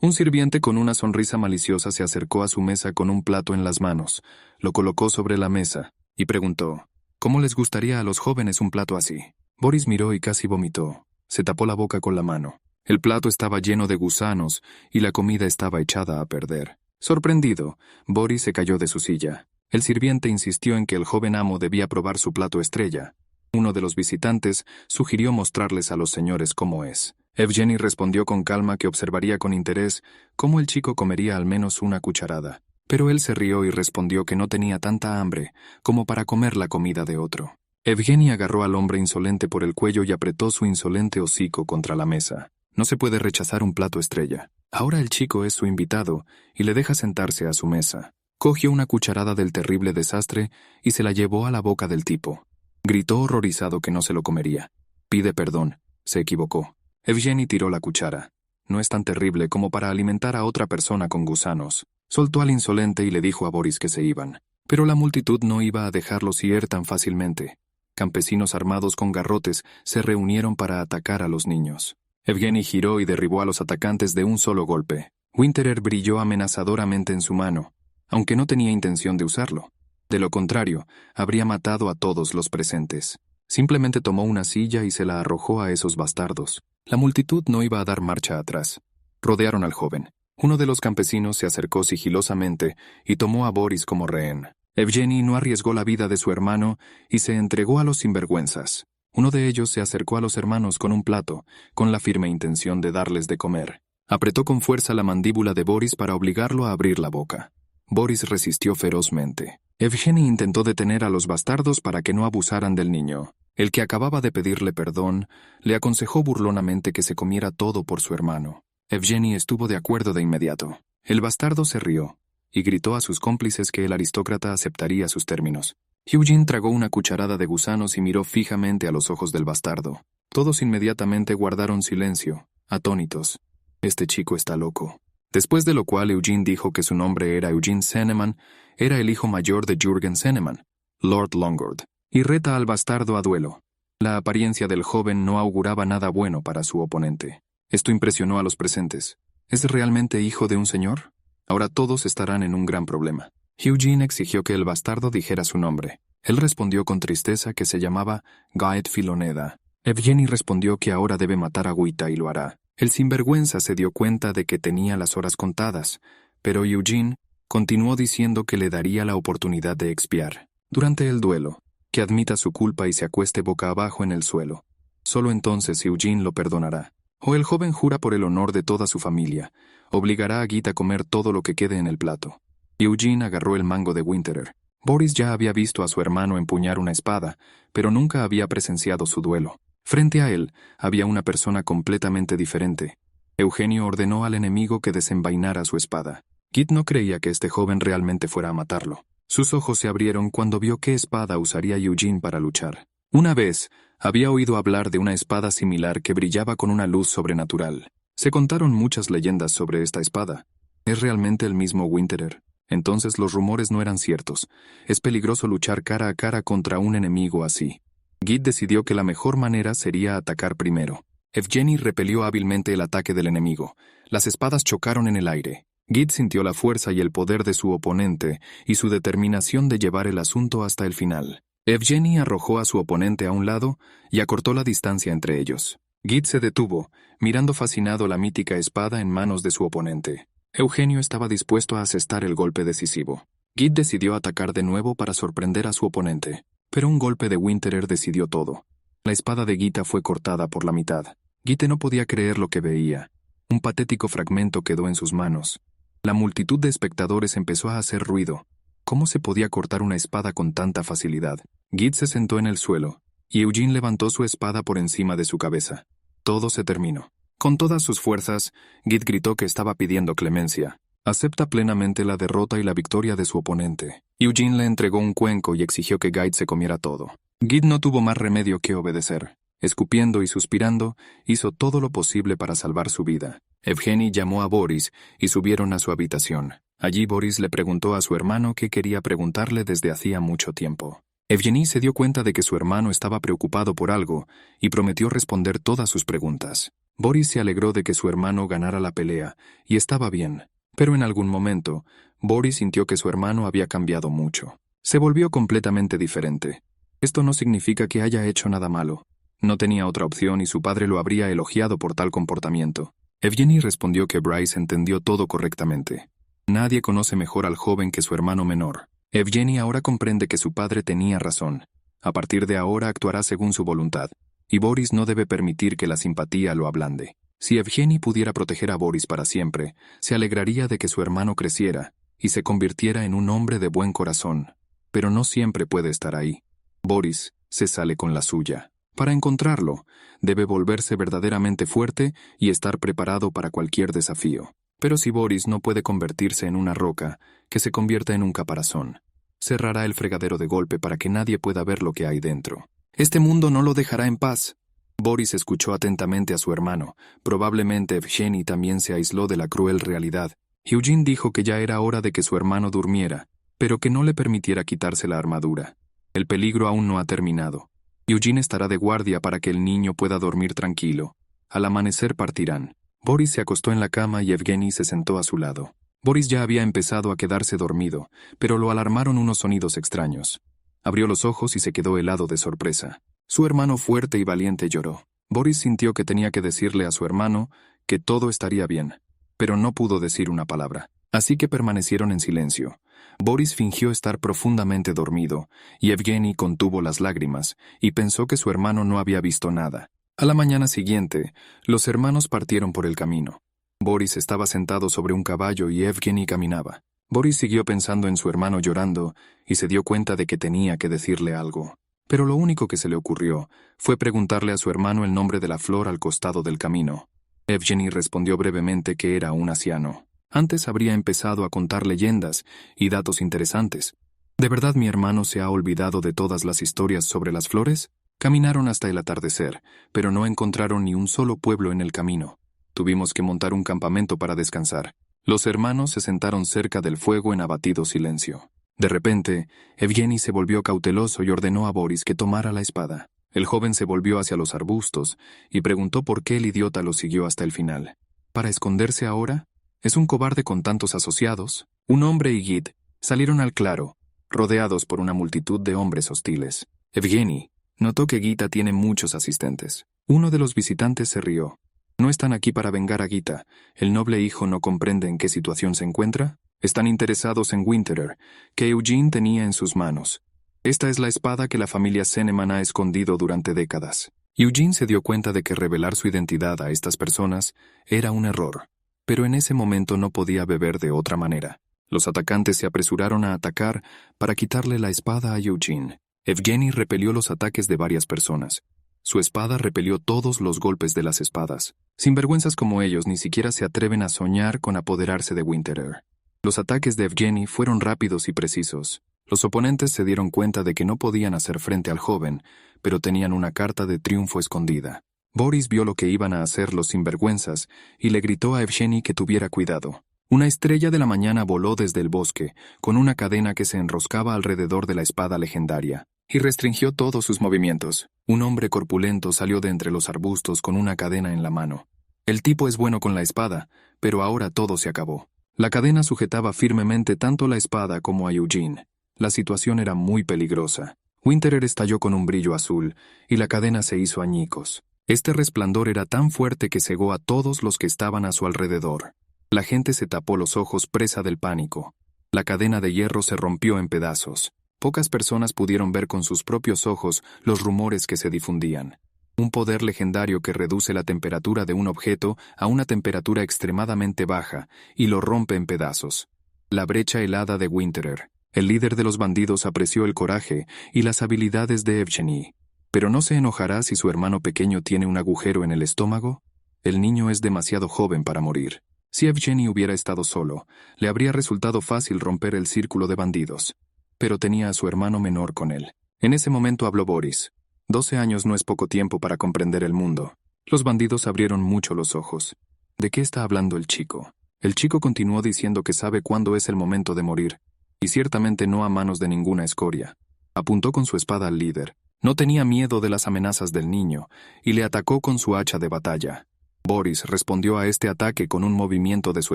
Un sirviente con una sonrisa maliciosa se acercó a su mesa con un plato en las manos, lo colocó sobre la mesa, y preguntó, ¿cómo les gustaría a los jóvenes un plato así? Boris miró y casi vomitó. Se tapó la boca con la mano. El plato estaba lleno de gusanos, y la comida estaba echada a perder. Sorprendido, Boris se cayó de su silla. El sirviente insistió en que el joven amo debía probar su plato estrella. Uno de los visitantes sugirió mostrarles a los señores cómo es. Evgeny respondió con calma que observaría con interés cómo el chico comería al menos una cucharada. Pero él se rió y respondió que no tenía tanta hambre como para comer la comida de otro. Evgeny agarró al hombre insolente por el cuello y apretó su insolente hocico contra la mesa. No se puede rechazar un plato estrella. Ahora el chico es su invitado y le deja sentarse a su mesa. Cogió una cucharada del terrible desastre y se la llevó a la boca del tipo. Gritó horrorizado que no se lo comería. Pide perdón. Se equivocó. Evgeny tiró la cuchara. No es tan terrible como para alimentar a otra persona con gusanos. Soltó al insolente y le dijo a Boris que se iban. Pero la multitud no iba a dejarlos ir tan fácilmente. Campesinos armados con garrotes se reunieron para atacar a los niños. Evgeny giró y derribó a los atacantes de un solo golpe. Winterer brilló amenazadoramente en su mano, aunque no tenía intención de usarlo. De lo contrario, habría matado a todos los presentes. Simplemente tomó una silla y se la arrojó a esos bastardos. La multitud no iba a dar marcha atrás. Rodearon al joven. Uno de los campesinos se acercó sigilosamente y tomó a Boris como rehén. Evgeny no arriesgó la vida de su hermano y se entregó a los sinvergüenzas. Uno de ellos se acercó a los hermanos con un plato, con la firme intención de darles de comer. Apretó con fuerza la mandíbula de Boris para obligarlo a abrir la boca. Boris resistió ferozmente. Evgeny intentó detener a los bastardos para que no abusaran del niño. El que acababa de pedirle perdón, le aconsejó burlonamente que se comiera todo por su hermano. Evgeny estuvo de acuerdo de inmediato. El bastardo se rió y gritó a sus cómplices que el aristócrata aceptaría sus términos. Eugene tragó una cucharada de gusanos y miró fijamente a los ojos del bastardo. Todos inmediatamente guardaron silencio, atónitos. Este chico está loco. Después de lo cual Eugene dijo que su nombre era Eugene Senneman, era el hijo mayor de Jürgen Senneman, Lord Longord, y reta al bastardo a duelo. La apariencia del joven no auguraba nada bueno para su oponente. Esto impresionó a los presentes. ¿Es realmente hijo de un señor? Ahora todos estarán en un gran problema. Eugene exigió que el bastardo dijera su nombre. Él respondió con tristeza que se llamaba Gaet Filoneda. Evgeny respondió que ahora debe matar a Guita y lo hará. El sinvergüenza se dio cuenta de que tenía las horas contadas, pero Eugene continuó diciendo que le daría la oportunidad de expiar. Durante el duelo, que admita su culpa y se acueste boca abajo en el suelo. Solo entonces Eugene lo perdonará. O el joven jura por el honor de toda su familia, obligará a Guita a comer todo lo que quede en el plato. Eugene agarró el mango de Winterer. Boris ya había visto a su hermano empuñar una espada, pero nunca había presenciado su duelo. Frente a él había una persona completamente diferente. Eugenio ordenó al enemigo que desenvainara su espada. Kit no creía que este joven realmente fuera a matarlo. Sus ojos se abrieron cuando vio qué espada usaría Eugene para luchar. Una vez, había oído hablar de una espada similar que brillaba con una luz sobrenatural. Se contaron muchas leyendas sobre esta espada. ¿Es realmente el mismo Winterer? Entonces los rumores no eran ciertos. Es peligroso luchar cara a cara contra un enemigo así. Git decidió que la mejor manera sería atacar primero. Evgeny repelió hábilmente el ataque del enemigo. Las espadas chocaron en el aire. Git sintió la fuerza y el poder de su oponente y su determinación de llevar el asunto hasta el final. Evgeny arrojó a su oponente a un lado y acortó la distancia entre ellos. Git se detuvo, mirando fascinado la mítica espada en manos de su oponente. Eugenio estaba dispuesto a asestar el golpe decisivo. Git decidió atacar de nuevo para sorprender a su oponente, pero un golpe de Winterer decidió todo. La espada de Gita fue cortada por la mitad. Gita no podía creer lo que veía. Un patético fragmento quedó en sus manos. La multitud de espectadores empezó a hacer ruido. ¿Cómo se podía cortar una espada con tanta facilidad? Git se sentó en el suelo, y Eugene levantó su espada por encima de su cabeza. Todo se terminó. Con todas sus fuerzas, Git gritó que estaba pidiendo clemencia. Acepta plenamente la derrota y la victoria de su oponente. Eugene le entregó un cuenco y exigió que Git se comiera todo. Git no tuvo más remedio que obedecer. Escupiendo y suspirando, hizo todo lo posible para salvar su vida. Evgeny llamó a Boris y subieron a su habitación. Allí Boris le preguntó a su hermano qué quería preguntarle desde hacía mucho tiempo. Evgeny se dio cuenta de que su hermano estaba preocupado por algo y prometió responder todas sus preguntas. Boris se alegró de que su hermano ganara la pelea y estaba bien, pero en algún momento, Boris sintió que su hermano había cambiado mucho. Se volvió completamente diferente. Esto no significa que haya hecho nada malo. No tenía otra opción y su padre lo habría elogiado por tal comportamiento. Evgeny respondió que Bryce entendió todo correctamente. Nadie conoce mejor al joven que su hermano menor. Evgeny ahora comprende que su padre tenía razón. A partir de ahora actuará según su voluntad, y Boris no debe permitir que la simpatía lo ablande. Si Evgeny pudiera proteger a Boris para siempre, se alegraría de que su hermano creciera y se convirtiera en un hombre de buen corazón. Pero no siempre puede estar ahí. Boris se sale con la suya. Para encontrarlo, debe volverse verdaderamente fuerte y estar preparado para cualquier desafío. Pero si Boris no puede convertirse en una roca, que se convierta en un caparazón. Cerrará el fregadero de golpe para que nadie pueda ver lo que hay dentro. Este mundo no lo dejará en paz. Boris escuchó atentamente a su hermano. Probablemente Evgeny también se aisló de la cruel realidad. Eugene dijo que ya era hora de que su hermano durmiera, pero que no le permitiera quitarse la armadura. El peligro aún no ha terminado. Eugene estará de guardia para que el niño pueda dormir tranquilo. Al amanecer partirán. Boris se acostó en la cama y Evgeny se sentó a su lado. Boris ya había empezado a quedarse dormido, pero lo alarmaron unos sonidos extraños. Abrió los ojos y se quedó helado de sorpresa. Su hermano fuerte y valiente lloró. Boris sintió que tenía que decirle a su hermano que todo estaría bien, pero no pudo decir una palabra. Así que permanecieron en silencio. Boris fingió estar profundamente dormido, y Evgeny contuvo las lágrimas, y pensó que su hermano no había visto nada. A la mañana siguiente, los hermanos partieron por el camino. Boris estaba sentado sobre un caballo y Evgeny caminaba. Boris siguió pensando en su hermano llorando, y se dio cuenta de que tenía que decirle algo. Pero lo único que se le ocurrió fue preguntarle a su hermano el nombre de la flor al costado del camino. Evgeny respondió brevemente que era un asiano. Antes habría empezado a contar leyendas y datos interesantes. ¿De verdad mi hermano se ha olvidado de todas las historias sobre las flores? Caminaron hasta el atardecer, pero no encontraron ni un solo pueblo en el camino. Tuvimos que montar un campamento para descansar. Los hermanos se sentaron cerca del fuego en abatido silencio. De repente, Evgeny se volvió cauteloso y ordenó a Boris que tomara la espada. El joven se volvió hacia los arbustos y preguntó por qué el idiota lo siguió hasta el final. ¿Para esconderse ahora? ¿Es un cobarde con tantos asociados? Un hombre y Git salieron al claro, rodeados por una multitud de hombres hostiles. Evgeny notó que Gita tiene muchos asistentes. Uno de los visitantes se rió. ¿No están aquí para vengar a Gita? ¿El noble hijo no comprende en qué situación se encuentra? Están interesados en Winterer, que Eugene tenía en sus manos. Esta es la espada que la familia Seneman ha escondido durante décadas. Eugene se dio cuenta de que revelar su identidad a estas personas era un error, pero en ese momento no podía beber de otra manera. Los atacantes se apresuraron a atacar para quitarle la espada a Eugene. Evgeny repelió los ataques de varias personas. Su espada repelió todos los golpes de las espadas. Sinvergüenzas como ellos ni siquiera se atreven a soñar con apoderarse de Winterer. Los ataques de Evgeny fueron rápidos y precisos. Los oponentes se dieron cuenta de que no podían hacer frente al joven, pero tenían una carta de triunfo escondida. Boris vio lo que iban a hacer los sinvergüenzas y le gritó a Evgeny que tuviera cuidado. Una estrella de la mañana voló desde el bosque, con una cadena que se enroscaba alrededor de la espada legendaria, y restringió todos sus movimientos. Un hombre corpulento salió de entre los arbustos con una cadena en la mano. El tipo es bueno con la espada, pero ahora todo se acabó. La cadena sujetaba firmemente tanto la espada como a Eugene. La situación era muy peligrosa. Winterer estalló con un brillo azul, y la cadena se hizo añicos. Este resplandor era tan fuerte que cegó a todos los que estaban a su alrededor. La gente se tapó los ojos presa del pánico. La cadena de hierro se rompió en pedazos. Pocas personas pudieron ver con sus propios ojos los rumores que se difundían. Un poder legendario que reduce la temperatura de un objeto a una temperatura extremadamente baja y lo rompe en pedazos. La brecha helada de Winterer. El líder de los bandidos apreció el coraje y las habilidades de Evgeny. ¿Pero no se enojará si su hermano pequeño tiene un agujero en el estómago? El niño es demasiado joven para morir. Si Evgeny hubiera estado solo, le habría resultado fácil romper el círculo de bandidos. Pero tenía a su hermano menor con él. En ese momento habló Boris. 12 años no es poco tiempo para comprender el mundo. Los bandidos abrieron mucho los ojos. ¿De qué está hablando el chico? El chico continuó diciendo que sabe cuándo es el momento de morir, y ciertamente no a manos de ninguna escoria. Apuntó con su espada al líder. No tenía miedo de las amenazas del niño y le atacó con su hacha de batalla. Boris respondió a este ataque con un movimiento de su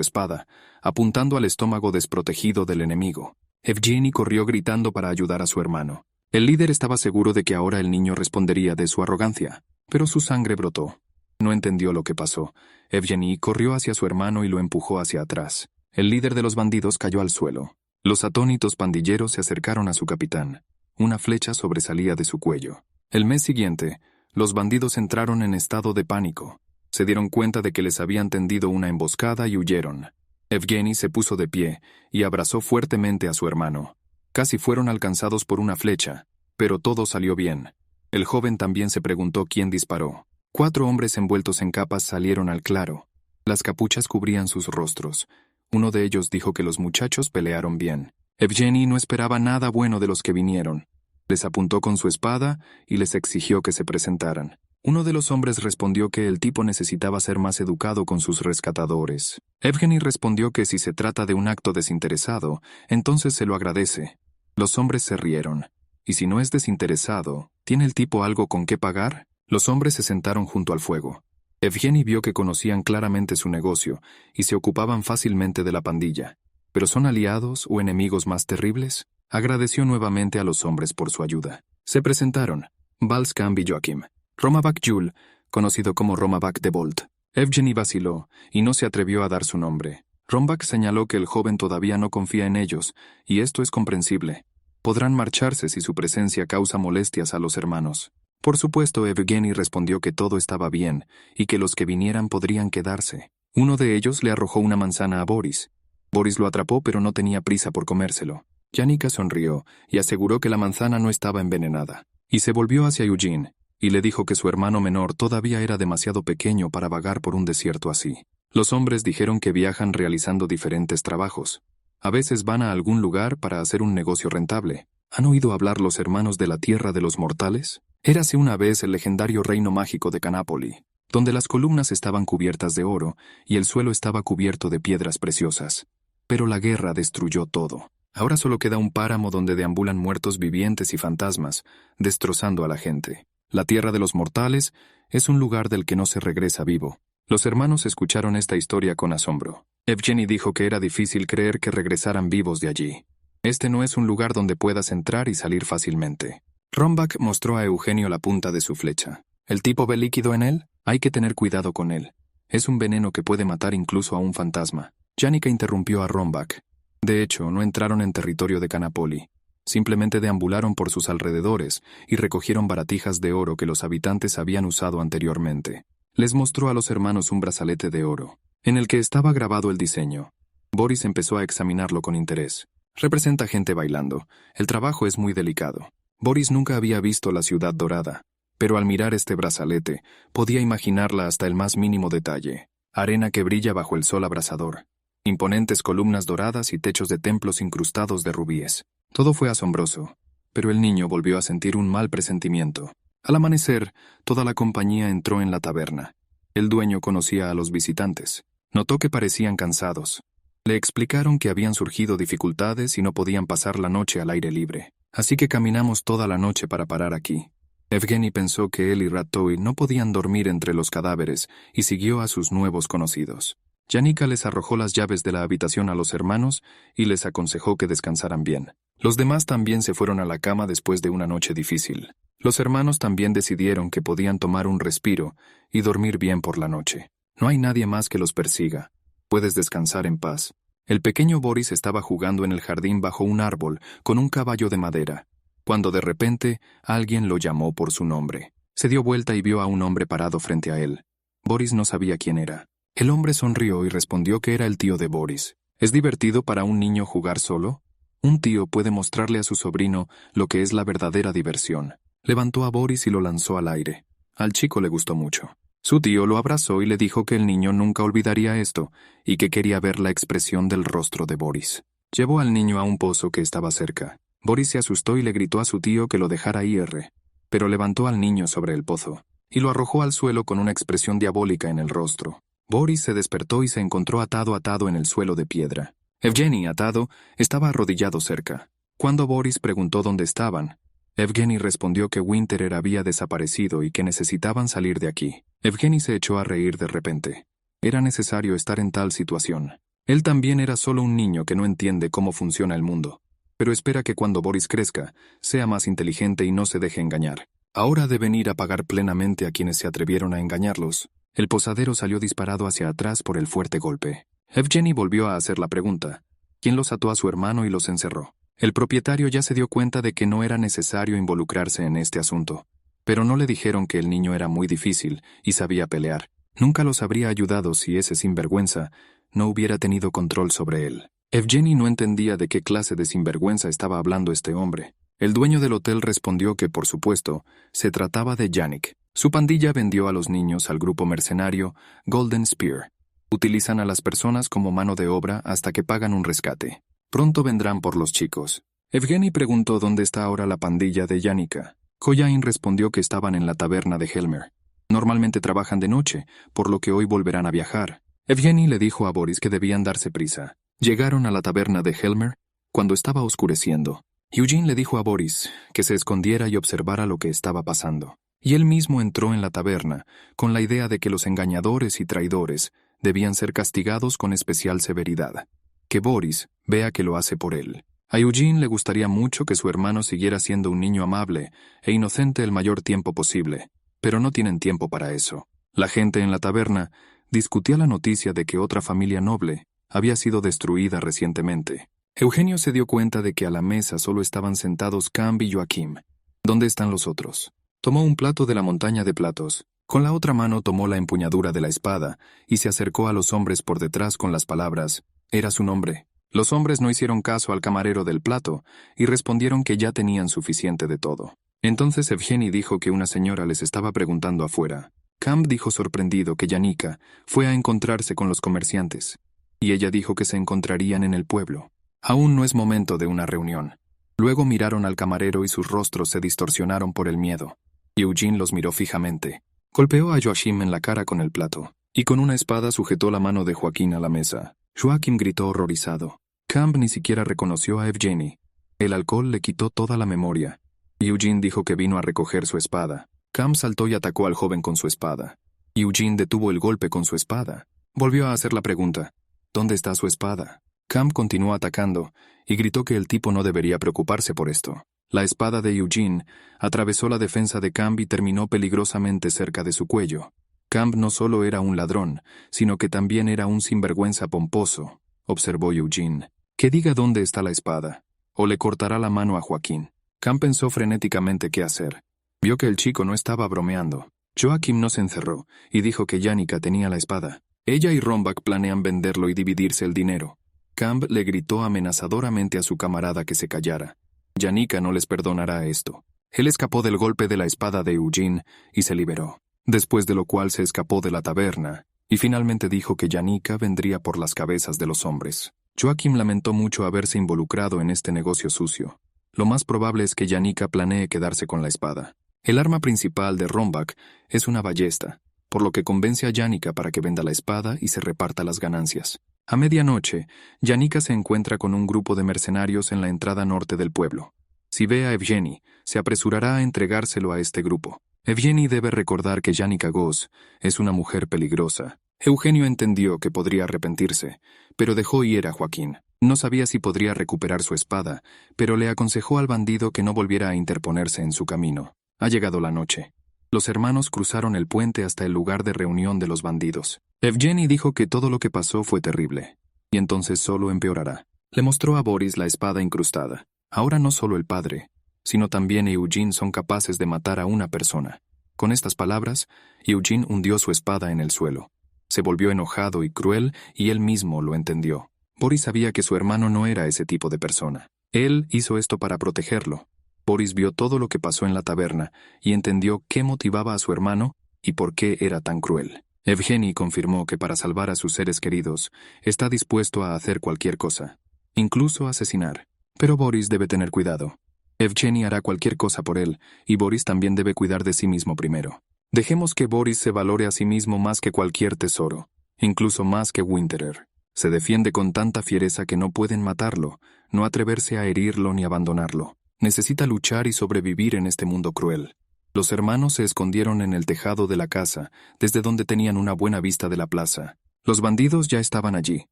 espada, apuntando al estómago desprotegido del enemigo. Evgeny corrió gritando para ayudar a su hermano. El líder estaba seguro de que ahora el niño respondería de su arrogancia, pero su sangre brotó. No entendió lo que pasó. Evgeny corrió hacia su hermano y lo empujó hacia atrás. El líder de los bandidos cayó al suelo. Los atónitos pandilleros se acercaron a su capitán. Una flecha sobresalía de su cuello. El mes siguiente, los bandidos entraron en estado de pánico. Se dieron cuenta de que les habían tendido una emboscada y huyeron. Evgeny se puso de pie y abrazó fuertemente a su hermano. Casi fueron alcanzados por una flecha, pero todo salió bien. El joven también se preguntó quién disparó. 4 hombres envueltos en capas salieron al claro. Las capuchas cubrían sus rostros. Uno de ellos dijo que los muchachos pelearon bien. Evgeny no esperaba nada bueno de los que vinieron. Les apuntó con su espada y les exigió que se presentaran. Uno de los hombres respondió que el tipo necesitaba ser más educado con sus rescatadores. Evgeny respondió que si se trata de un acto desinteresado, entonces se lo agradece. Los hombres se rieron. ¿Y si no es desinteresado, tiene el tipo algo con qué pagar? Los hombres se sentaron junto al fuego. Evgeny vio que conocían claramente su negocio y se ocupaban fácilmente de la pandilla. ¿Pero son aliados o enemigos más terribles? Agradeció nuevamente a los hombres por su ayuda. Se presentaron: Balskamp y Joachim. Romabak Yul, conocido como Romabak de Bolt. Evgeny vaciló y no se atrevió a dar su nombre. Rombak señaló que el joven todavía no confía en ellos, y esto es comprensible. Podrán marcharse si su presencia causa molestias a los hermanos. Por supuesto, Evgeny respondió que todo estaba bien y que los que vinieran podrían quedarse. Uno de ellos le arrojó una manzana a Boris. Boris lo atrapó, pero no tenía prisa por comérselo. Janica sonrió y aseguró que la manzana no estaba envenenada. Y se volvió hacia Eugene y le dijo que su hermano menor todavía era demasiado pequeño para vagar por un desierto así. Los hombres dijeron que viajan realizando diferentes trabajos. A veces van a algún lugar para hacer un negocio rentable. ¿Han oído hablar los hermanos de la Tierra de los Mortales? Érase una vez el legendario reino mágico de Canápoli, donde las columnas estaban cubiertas de oro y el suelo estaba cubierto de piedras preciosas. Pero la guerra destruyó todo. Ahora solo queda un páramo donde deambulan muertos vivientes y fantasmas, destrozando a la gente. La Tierra de los Mortales es un lugar del que no se regresa vivo. Los hermanos escucharon esta historia con asombro. Evgeny dijo que era difícil creer que regresaran vivos de allí. Este no es un lugar donde puedas entrar y salir fácilmente. Rombak mostró a Eugenio la punta de su flecha. ¿El tipo ve líquido en él? Hay que tener cuidado con él. Es un veneno que puede matar incluso a un fantasma. Janica interrumpió a Rombak. De hecho, no entraron en territorio de Canápoli. Simplemente deambularon por sus alrededores y recogieron baratijas de oro que los habitantes habían usado anteriormente. Les mostró a los hermanos un brazalete de oro, en el que estaba grabado el diseño. Boris empezó a examinarlo con interés. Representa gente bailando. El trabajo es muy delicado. Boris nunca había visto la ciudad dorada, pero al mirar este brazalete, podía imaginarla hasta el más mínimo detalle. Arena que brilla bajo el sol abrasador. Imponentes columnas doradas y techos de templos incrustados de rubíes. Todo fue asombroso, pero el niño volvió a sentir un mal presentimiento. Al amanecer, toda la compañía entró en la taberna. El dueño conocía a los visitantes. Notó que parecían cansados. Le explicaron que habían surgido dificultades y no podían pasar la noche al aire libre. Así que caminamos toda la noche para parar aquí. Evgeny pensó que él y Ratoi no podían dormir entre los cadáveres y siguió a sus nuevos conocidos. Janica les arrojó las llaves de la habitación a los hermanos y les aconsejó que descansaran bien. Los demás también se fueron a la cama después de una noche difícil. Los hermanos también decidieron que podían tomar un respiro y dormir bien por la noche. No hay nadie más que los persiga. Puedes descansar en paz. El pequeño Boris estaba jugando en el jardín bajo un árbol con un caballo de madera, cuando de repente alguien lo llamó por su nombre. Se dio vuelta y vio a un hombre parado frente a él. Boris no sabía quién era. El hombre sonrió y respondió que era el tío de Boris. ¿Es divertido para un niño jugar solo? Un tío puede mostrarle a su sobrino lo que es la verdadera diversión. Levantó a Boris y lo lanzó al aire. Al chico le gustó mucho. Su tío lo abrazó y le dijo que el niño nunca olvidaría esto y que quería ver la expresión del rostro de Boris. Llevó al niño a un pozo que estaba cerca. Boris se asustó y le gritó a su tío que lo dejara ir, pero levantó al niño sobre el pozo y lo arrojó al suelo con una expresión diabólica en el rostro. Boris se despertó y se encontró atado en el suelo de piedra. Evgeny, atado, estaba arrodillado cerca. Cuando Boris preguntó dónde estaban, Evgeny respondió que Winterer había desaparecido y que necesitaban salir de aquí. Evgeny se echó a reír de repente. Era necesario estar en tal situación. Él también era solo un niño que no entiende cómo funciona el mundo, pero espera que cuando Boris crezca, sea más inteligente y no se deje engañar. Ahora deben ir a pagar plenamente a quienes se atrevieron a engañarlos. El posadero salió disparado hacia atrás por el fuerte golpe. Evgeny volvió a hacer la pregunta. ¿Quién los ató a su hermano y los encerró? El propietario ya se dio cuenta de que no era necesario involucrarse en este asunto, pero no le dijeron que el niño era muy difícil y sabía pelear. Nunca los habría ayudado si ese sinvergüenza no hubiera tenido control sobre él. Evgeny no entendía de qué clase de sinvergüenza estaba hablando este hombre. El dueño del hotel respondió que, por supuesto, se trataba de Yannick. Su pandilla vendió a los niños al grupo mercenario Golden Spear. Utilizan a las personas como mano de obra hasta que pagan un rescate. Pronto vendrán por los chicos. Evgeny preguntó dónde está ahora la pandilla de Yannicka. Koyain respondió que estaban en la taberna de Helmer. Normalmente trabajan de noche, por lo que hoy volverán a viajar. Evgeny le dijo a Boris que debían darse prisa. Llegaron a la taberna de Helmer cuando estaba oscureciendo. Eugene le dijo a Boris que se escondiera y observara lo que estaba pasando. Y él mismo entró en la taberna con la idea de que los engañadores y traidores debían ser castigados con especial severidad. Que Boris vea que lo hace por él. A Eugene le gustaría mucho que su hermano siguiera siendo un niño amable e inocente el mayor tiempo posible, pero no tienen tiempo para eso. La gente en la taberna discutía la noticia de que otra familia noble había sido destruida recientemente. Eugenio se dio cuenta de que a la mesa solo estaban sentados Camp y Joachim. ¿Dónde están los otros? Tomó un plato de la montaña de platos. Con la otra mano tomó la empuñadura de la espada y se acercó a los hombres por detrás con las palabras: «Era su nombre». Los hombres no hicieron caso al camarero del plato y respondieron que ya tenían suficiente de todo. Entonces Evgeny dijo que una señora les estaba preguntando afuera. Camp dijo sorprendido que Yannicka fue a encontrarse con los comerciantes, y ella dijo que se encontrarían en el pueblo. Aún no es momento de una reunión. Luego miraron al camarero y sus rostros se distorsionaron por el miedo. Eugene los miró fijamente. Golpeó a Joachim en la cara con el plato, y con una espada sujetó la mano de Joaquín a la mesa. Joachim gritó horrorizado. Camp ni siquiera reconoció a Evgeny. El alcohol le quitó toda la memoria. Eugene dijo que vino a recoger su espada. Camp saltó y atacó al joven con su espada. Eugene detuvo el golpe con su espada. Volvió a hacer la pregunta: ¿dónde está su espada? Camp continuó atacando y gritó que el tipo no debería preocuparse por esto. La espada de Eugene atravesó la defensa de Camp y terminó peligrosamente cerca de su cuello. Camp no solo era un ladrón, sino que también era un sinvergüenza pomposo, observó Eugene. Que diga dónde está la espada, o le cortará la mano a Joaquín. Camp pensó frenéticamente qué hacer. Vio que el chico no estaba bromeando. Joachim no se encerró y dijo que Yannicka tenía la espada. Ella y Rombach planean venderlo y dividirse el dinero. Camp le gritó amenazadoramente a su camarada que se callara. Yannicka no les perdonará esto. Él escapó del golpe de la espada de Eugene y se liberó. Después de lo cual se escapó de la taberna y finalmente dijo que Yannicka vendría por las cabezas de los hombres. Joachim lamentó mucho haberse involucrado en este negocio sucio. Lo más probable es que Yannicka planee quedarse con la espada. El arma principal de Rombach es una ballesta, por lo que convence a Yannicka para que venda la espada y se reparta las ganancias. A medianoche, Yannicka se encuentra con un grupo de mercenarios en la entrada norte del pueblo. Si ve a Evgeny, se apresurará a entregárselo a este grupo. Evgeny debe recordar que Yannicka Goss es una mujer peligrosa. Eugenio entendió que podría arrepentirse, pero dejó ir a Joaquín. No sabía si podría recuperar su espada, pero le aconsejó al bandido que no volviera a interponerse en su camino. Ha llegado la noche. Los hermanos cruzaron el puente hasta el lugar de reunión de los bandidos. Evgeny dijo que todo lo que pasó fue terrible, y entonces solo empeorará. Le mostró a Boris la espada incrustada. Ahora no solo el padre, sino también Eugene son capaces de matar a una persona. Con estas palabras, Eugene hundió su espada en el suelo. Se volvió enojado y cruel, y él mismo lo entendió. Boris sabía que su hermano no era ese tipo de persona. Él hizo esto para protegerlo. Boris vio todo lo que pasó en la taberna y entendió qué motivaba a su hermano y por qué era tan cruel. Evgeny confirmó que para salvar a sus seres queridos está dispuesto a hacer cualquier cosa, incluso asesinar. Pero Boris debe tener cuidado. Evgeny hará cualquier cosa por él, y Boris también debe cuidar de sí mismo primero. Dejemos que Boris se valore a sí mismo más que cualquier tesoro, incluso más que Winterer. Se defiende con tanta fiereza que no pueden matarlo, no atreverse a herirlo ni abandonarlo. Necesita luchar y sobrevivir en este mundo cruel. Los hermanos se escondieron en el tejado de la casa, desde donde tenían una buena vista de la plaza. Los bandidos ya estaban allí.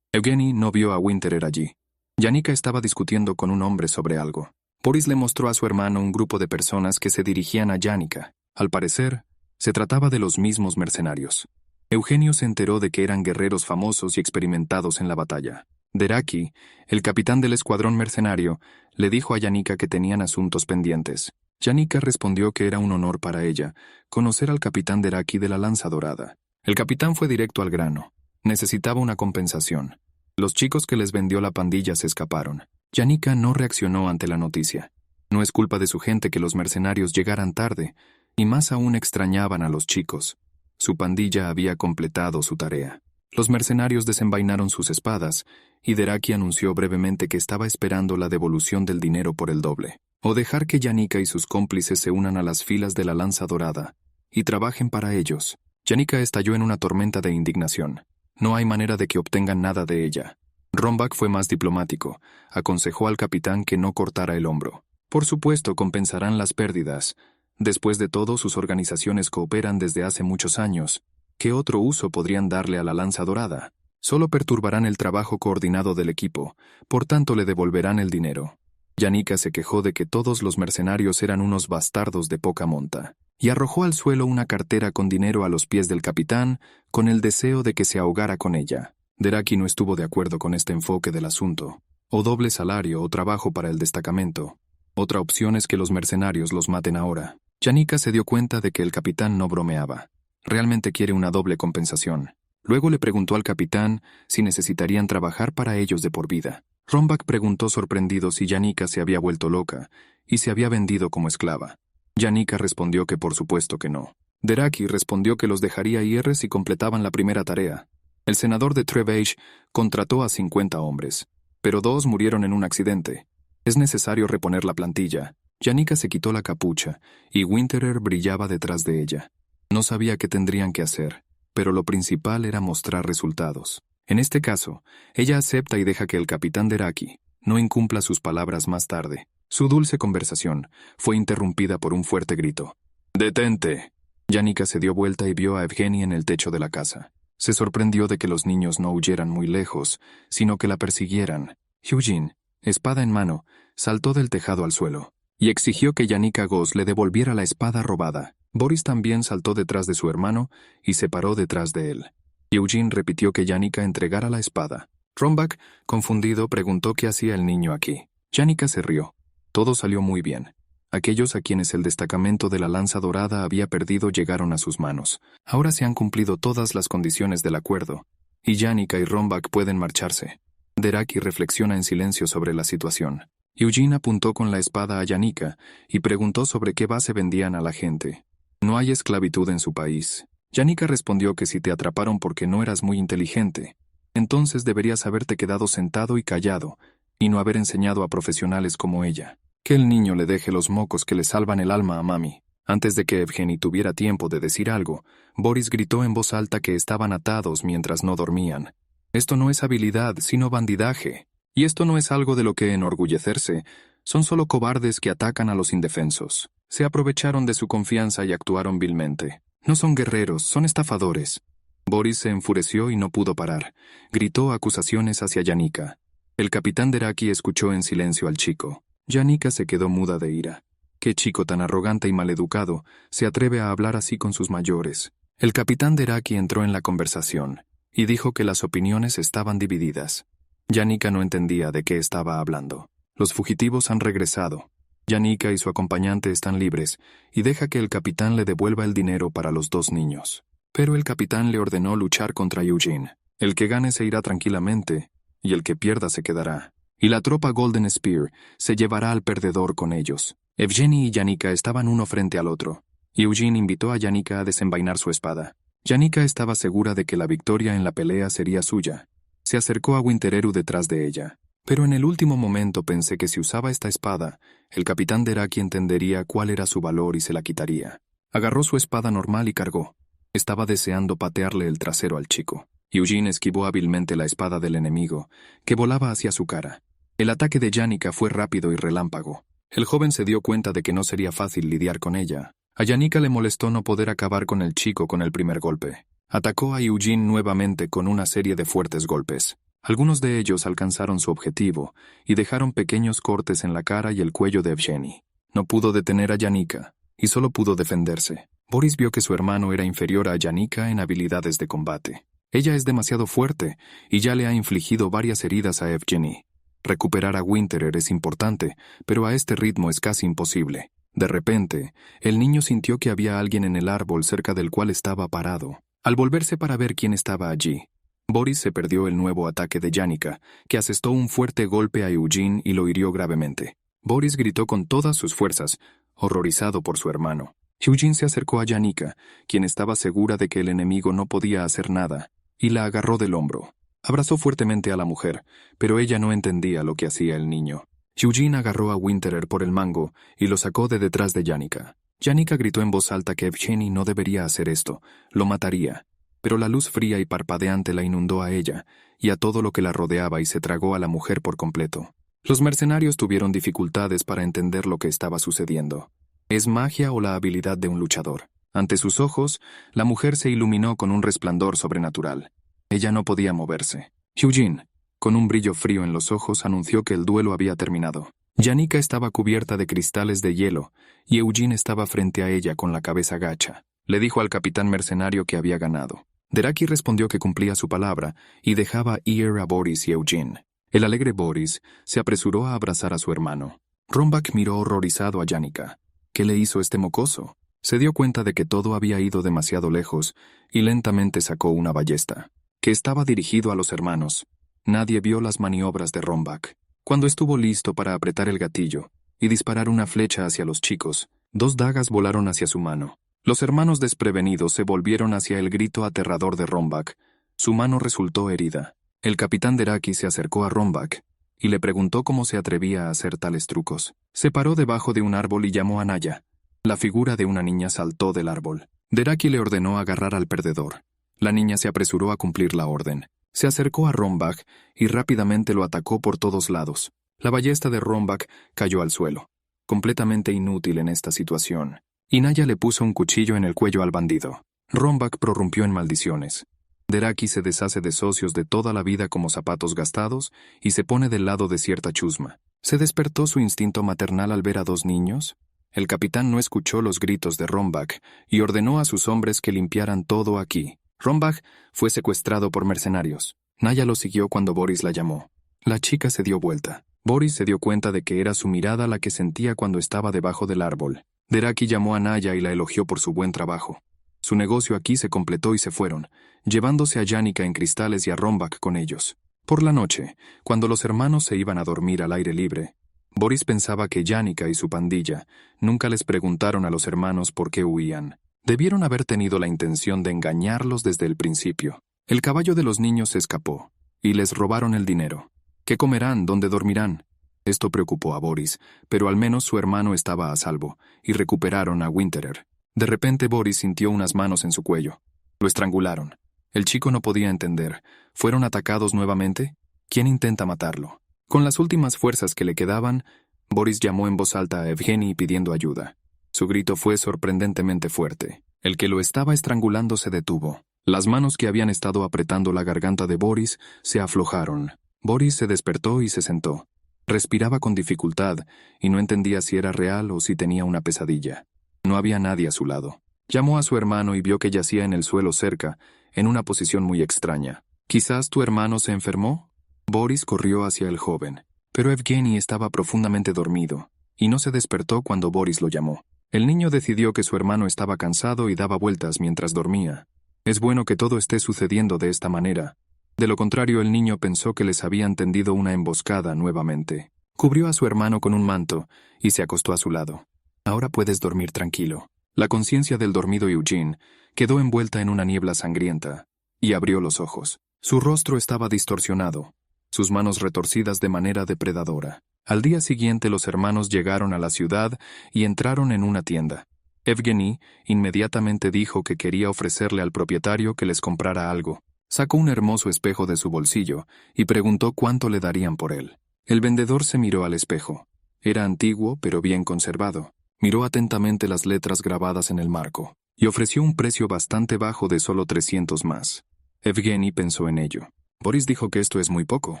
Evgeny no vio a Winterer allí. Janica estaba discutiendo con un hombre sobre algo. Boris le mostró a su hermano un grupo de personas que se dirigían a Janica. Al parecer, se trataba de los mismos mercenarios. Eugenio se enteró de que eran guerreros famosos y experimentados en la batalla. Deraki, el capitán del escuadrón mercenario, le dijo a Janica que tenían asuntos pendientes. Janica respondió que era un honor para ella conocer al capitán Deraki de la Lanza Dorada. El capitán fue directo al grano. Necesitaba una compensación. Los chicos que les vendió la pandilla se escaparon. Janica no reaccionó ante la noticia. No es culpa de su gente que los mercenarios llegaran tarde, y más aún extrañaban a los chicos. Su pandilla había completado su tarea. Los mercenarios desenvainaron sus espadas, y Deraki anunció brevemente que estaba esperando la devolución del dinero por el doble, o dejar que Janica y sus cómplices se unan a las filas de la Lanza Dorada, y trabajen para ellos. Janica estalló en una tormenta de indignación. No hay manera de que obtengan nada de ella. Rombak fue más diplomático. Aconsejó al capitán que no cortara el hombro. Por supuesto, compensarán las pérdidas. Después de todo, sus organizaciones cooperan desde hace muchos años. ¿Qué otro uso podrían darle a la Lanza Dorada? Solo perturbarán el trabajo coordinado del equipo, por tanto le devolverán el dinero. Janica se quejó de que todos los mercenarios eran unos bastardos de poca monta, y arrojó al suelo una cartera con dinero a los pies del capitán, con el deseo de que se ahogara con ella. Deraki no estuvo de acuerdo con este enfoque del asunto. O doble salario o trabajo para el destacamento. Otra opción es que los mercenarios los maten ahora. Janica se dio cuenta de que el capitán no bromeaba. Realmente quiere una doble compensación. Luego le preguntó al capitán si necesitarían trabajar para ellos de por vida. Rombak preguntó sorprendido si Janica se había vuelto loca y se había vendido como esclava. Janica respondió que por supuesto que no. Deraki respondió que los dejaría ir si completaban la primera tarea. El senador de Trebeige contrató a 50 hombres, pero 2 murieron en un accidente. Es necesario reponer la plantilla. Janica se quitó la capucha y Winterer brillaba detrás de ella. No sabía qué tendrían que hacer, pero lo principal era mostrar resultados. En este caso, ella acepta y deja que el capitán Deraki no incumpla sus palabras más tarde. Su dulce conversación fue interrumpida por un fuerte grito. ¡Detente! Janica se dio vuelta y vio a Evgeny en el techo de la casa. Se sorprendió de que los niños no huyeran muy lejos, sino que la persiguieran. Eugene, espada en mano, saltó del tejado al suelo y exigió que Janica Goss le devolviera la espada robada. Boris también saltó detrás de su hermano y se paró detrás de él. Eugene repitió que Janica entregara la espada. Rombak, confundido, preguntó qué hacía el niño aquí. Janica se rió. Todo salió muy bien. Aquellos a quienes el destacamento de la Lanza Dorada había perdido llegaron a sus manos. Ahora se han cumplido todas las condiciones del acuerdo, y Janica y Rombak pueden marcharse. Deraki reflexiona en silencio sobre la situación. Eugene apuntó con la espada a Janica y preguntó sobre qué base vendían a la gente. No hay esclavitud en su país. Janica respondió que si te atraparon porque no eras muy inteligente, entonces deberías haberte quedado sentado y callado, y no haber enseñado a profesionales como ella. Que el niño le deje los mocos que le salvan el alma a mami. Antes de que Evgeny tuviera tiempo de decir algo, Boris gritó en voz alta que estaban atados mientras no dormían. Esto no es habilidad, sino bandidaje. Y esto no es algo de lo que enorgullecerse. Son solo cobardes que atacan a los indefensos. Se aprovecharon de su confianza y actuaron vilmente. No son guerreros, son estafadores. Boris se enfureció y no pudo parar. Gritó acusaciones hacia Janica. El capitán Deraki escuchó en silencio al chico. Janica se quedó muda de ira. ¿Qué chico tan arrogante y maleducado se atreve a hablar así con sus mayores? El capitán Deraki entró en la conversación y dijo que las opiniones estaban divididas. Janica no entendía de qué estaba hablando. Los fugitivos han regresado. Janica y su acompañante están libres y deja que el capitán le devuelva el dinero para los 2 niños. Pero el capitán le ordenó luchar contra Eugene. El que gane se irá tranquilamente y el que pierda se quedará. Y la tropa Golden Spear se llevará al perdedor con ellos. Evgeny y Janica estaban uno frente al otro. Eugene invitó a Janica a desenvainar su espada. Janica estaba segura de que la victoria en la pelea sería suya. Se acercó a Wintereru detrás de ella. Pero en el último momento pensé que si usaba esta espada, el capitán Deraki entendería cuál era su valor y se la quitaría. Agarró su espada normal y cargó. Estaba deseando patearle el trasero al chico. Eugene esquivó hábilmente la espada del enemigo, que volaba hacia su cara. El ataque de Janica fue rápido y relámpago. El joven se dio cuenta de que no sería fácil lidiar con ella. A Janica le molestó no poder acabar con el chico con el primer golpe. Atacó a Eugene nuevamente con una serie de fuertes golpes. Algunos de ellos alcanzaron su objetivo y dejaron pequeños cortes en la cara y el cuello de Evgeny. No pudo detener a Janica y solo pudo defenderse. Boris vio que su hermano era inferior a Janica en habilidades de combate. Ella es demasiado fuerte y ya le ha infligido varias heridas a Evgeny. Recuperar a Winterer es importante, pero a este ritmo es casi imposible. De repente, el niño sintió que había alguien en el árbol cerca del cual estaba parado. Al volverse para ver quién estaba allí, Boris se perdió el nuevo ataque de Janica, que asestó un fuerte golpe a Eugene y lo hirió gravemente. Boris gritó con todas sus fuerzas, horrorizado por su hermano. Eugene se acercó a Janica, quien estaba segura de que el enemigo no podía hacer nada, y la agarró del hombro. Abrazó fuertemente a la mujer, pero ella no entendía lo que hacía el niño. Eugene agarró a Winterer por el mango y lo sacó de detrás de Janica. Janica gritó en voz alta que Evgeny no debería hacer esto, lo mataría. Pero la luz fría y parpadeante la inundó a ella y a todo lo que la rodeaba y se tragó a la mujer por completo. Los mercenarios tuvieron dificultades para entender lo que estaba sucediendo. ¿Es magia o la habilidad de un luchador? Ante sus ojos, la mujer se iluminó con un resplandor sobrenatural. Ella no podía moverse. Eugene, con un brillo frío en los ojos, anunció que el duelo había terminado. Janica estaba cubierta de cristales de hielo y Eugene estaba frente a ella con la cabeza gacha. Le dijo al capitán mercenario que había ganado. Deraki respondió que cumplía su palabra y dejaba ir a Boris y Eugene. El alegre Boris se apresuró a abrazar a su hermano. Rombak miró horrorizado a Janica. ¿Qué le hizo este mocoso? Se dio cuenta de que todo había ido demasiado lejos y lentamente sacó una ballesta, que estaba dirigido a los hermanos. Nadie vio las maniobras de Rombak. Cuando estuvo listo para apretar el gatillo y disparar una flecha hacia los chicos, 2 dagas volaron hacia su mano. Los hermanos desprevenidos se volvieron hacia el grito aterrador de Rombak. Su mano resultó herida. El capitán Deraki se acercó a Rombak y le preguntó cómo se atrevía a hacer tales trucos. Se paró debajo de un árbol y llamó a Naya. La figura de una niña saltó del árbol. Deraki le ordenó agarrar al perdedor. La niña se apresuró a cumplir la orden. Se acercó a Rombak y rápidamente lo atacó por todos lados. La ballesta de Rombak cayó al suelo, completamente inútil en esta situación. Y Naya le puso un cuchillo en el cuello al bandido. Rombak prorrumpió en maldiciones. Deraki se deshace de socios de toda la vida como zapatos gastados y se pone del lado de cierta chusma. ¿Se despertó su instinto maternal al ver a 2 niños? El capitán no escuchó los gritos de Rombak y ordenó a sus hombres que limpiaran todo aquí. Rombak fue secuestrado por mercenarios. Naya lo siguió cuando Boris la llamó. La chica se dio vuelta. Boris se dio cuenta de que era su mirada la que sentía cuando estaba debajo del árbol. Deraki llamó a Naya y la elogió por su buen trabajo. Su negocio aquí se completó y se fueron, llevándose a Janica en cristales y a Rombak con ellos. Por la noche, cuando los hermanos se iban a dormir al aire libre, Boris pensaba que Janica y su pandilla nunca les preguntaron a los hermanos por qué huían. Debieron haber tenido la intención de engañarlos desde el principio. El caballo de los niños se escapó y les robaron el dinero. ¿Qué comerán? ¿Dónde dormirán? Esto preocupó a Boris, pero al menos su hermano estaba a salvo, y recuperaron a Winterer. De repente Boris sintió unas manos en su cuello. Lo estrangularon. El chico no podía entender. ¿Fueron atacados nuevamente? ¿Quién intenta matarlo? Con las últimas fuerzas que le quedaban, Boris llamó en voz alta a Evgeny pidiendo ayuda. Su grito fue sorprendentemente fuerte. El que lo estaba estrangulando se detuvo. Las manos que habían estado apretando la garganta de Boris se aflojaron. Boris se despertó y se sentó. Respiraba con dificultad y no entendía si era real o si tenía una pesadilla. No había nadie a su lado. Llamó a su hermano y vio que yacía en el suelo cerca, en una posición muy extraña. ¿Quizás tu hermano se enfermó? Boris corrió hacia el joven, pero Evgeny estaba profundamente dormido y no se despertó cuando Boris lo llamó. El niño decidió que su hermano estaba cansado y daba vueltas mientras dormía. Es bueno que todo esté sucediendo de esta manera. De lo contrario, el niño pensó que les habían tendido una emboscada nuevamente. Cubrió a su hermano con un manto y se acostó a su lado. Ahora puedes dormir tranquilo. La conciencia del dormido Eugene quedó envuelta en una niebla sangrienta y abrió los ojos. Su rostro estaba distorsionado, sus manos retorcidas de manera depredadora. Al día siguiente los hermanos llegaron a la ciudad y entraron en una tienda. Evgeny inmediatamente dijo que quería ofrecerle al propietario que les comprara algo. Sacó un hermoso espejo de su bolsillo y preguntó cuánto le darían por él. El vendedor se miró al espejo. Era antiguo, pero bien conservado. Miró atentamente las letras grabadas en el marco y ofreció un precio bastante bajo de solo 300 más. Evgeny pensó en ello. Boris dijo que esto es muy poco.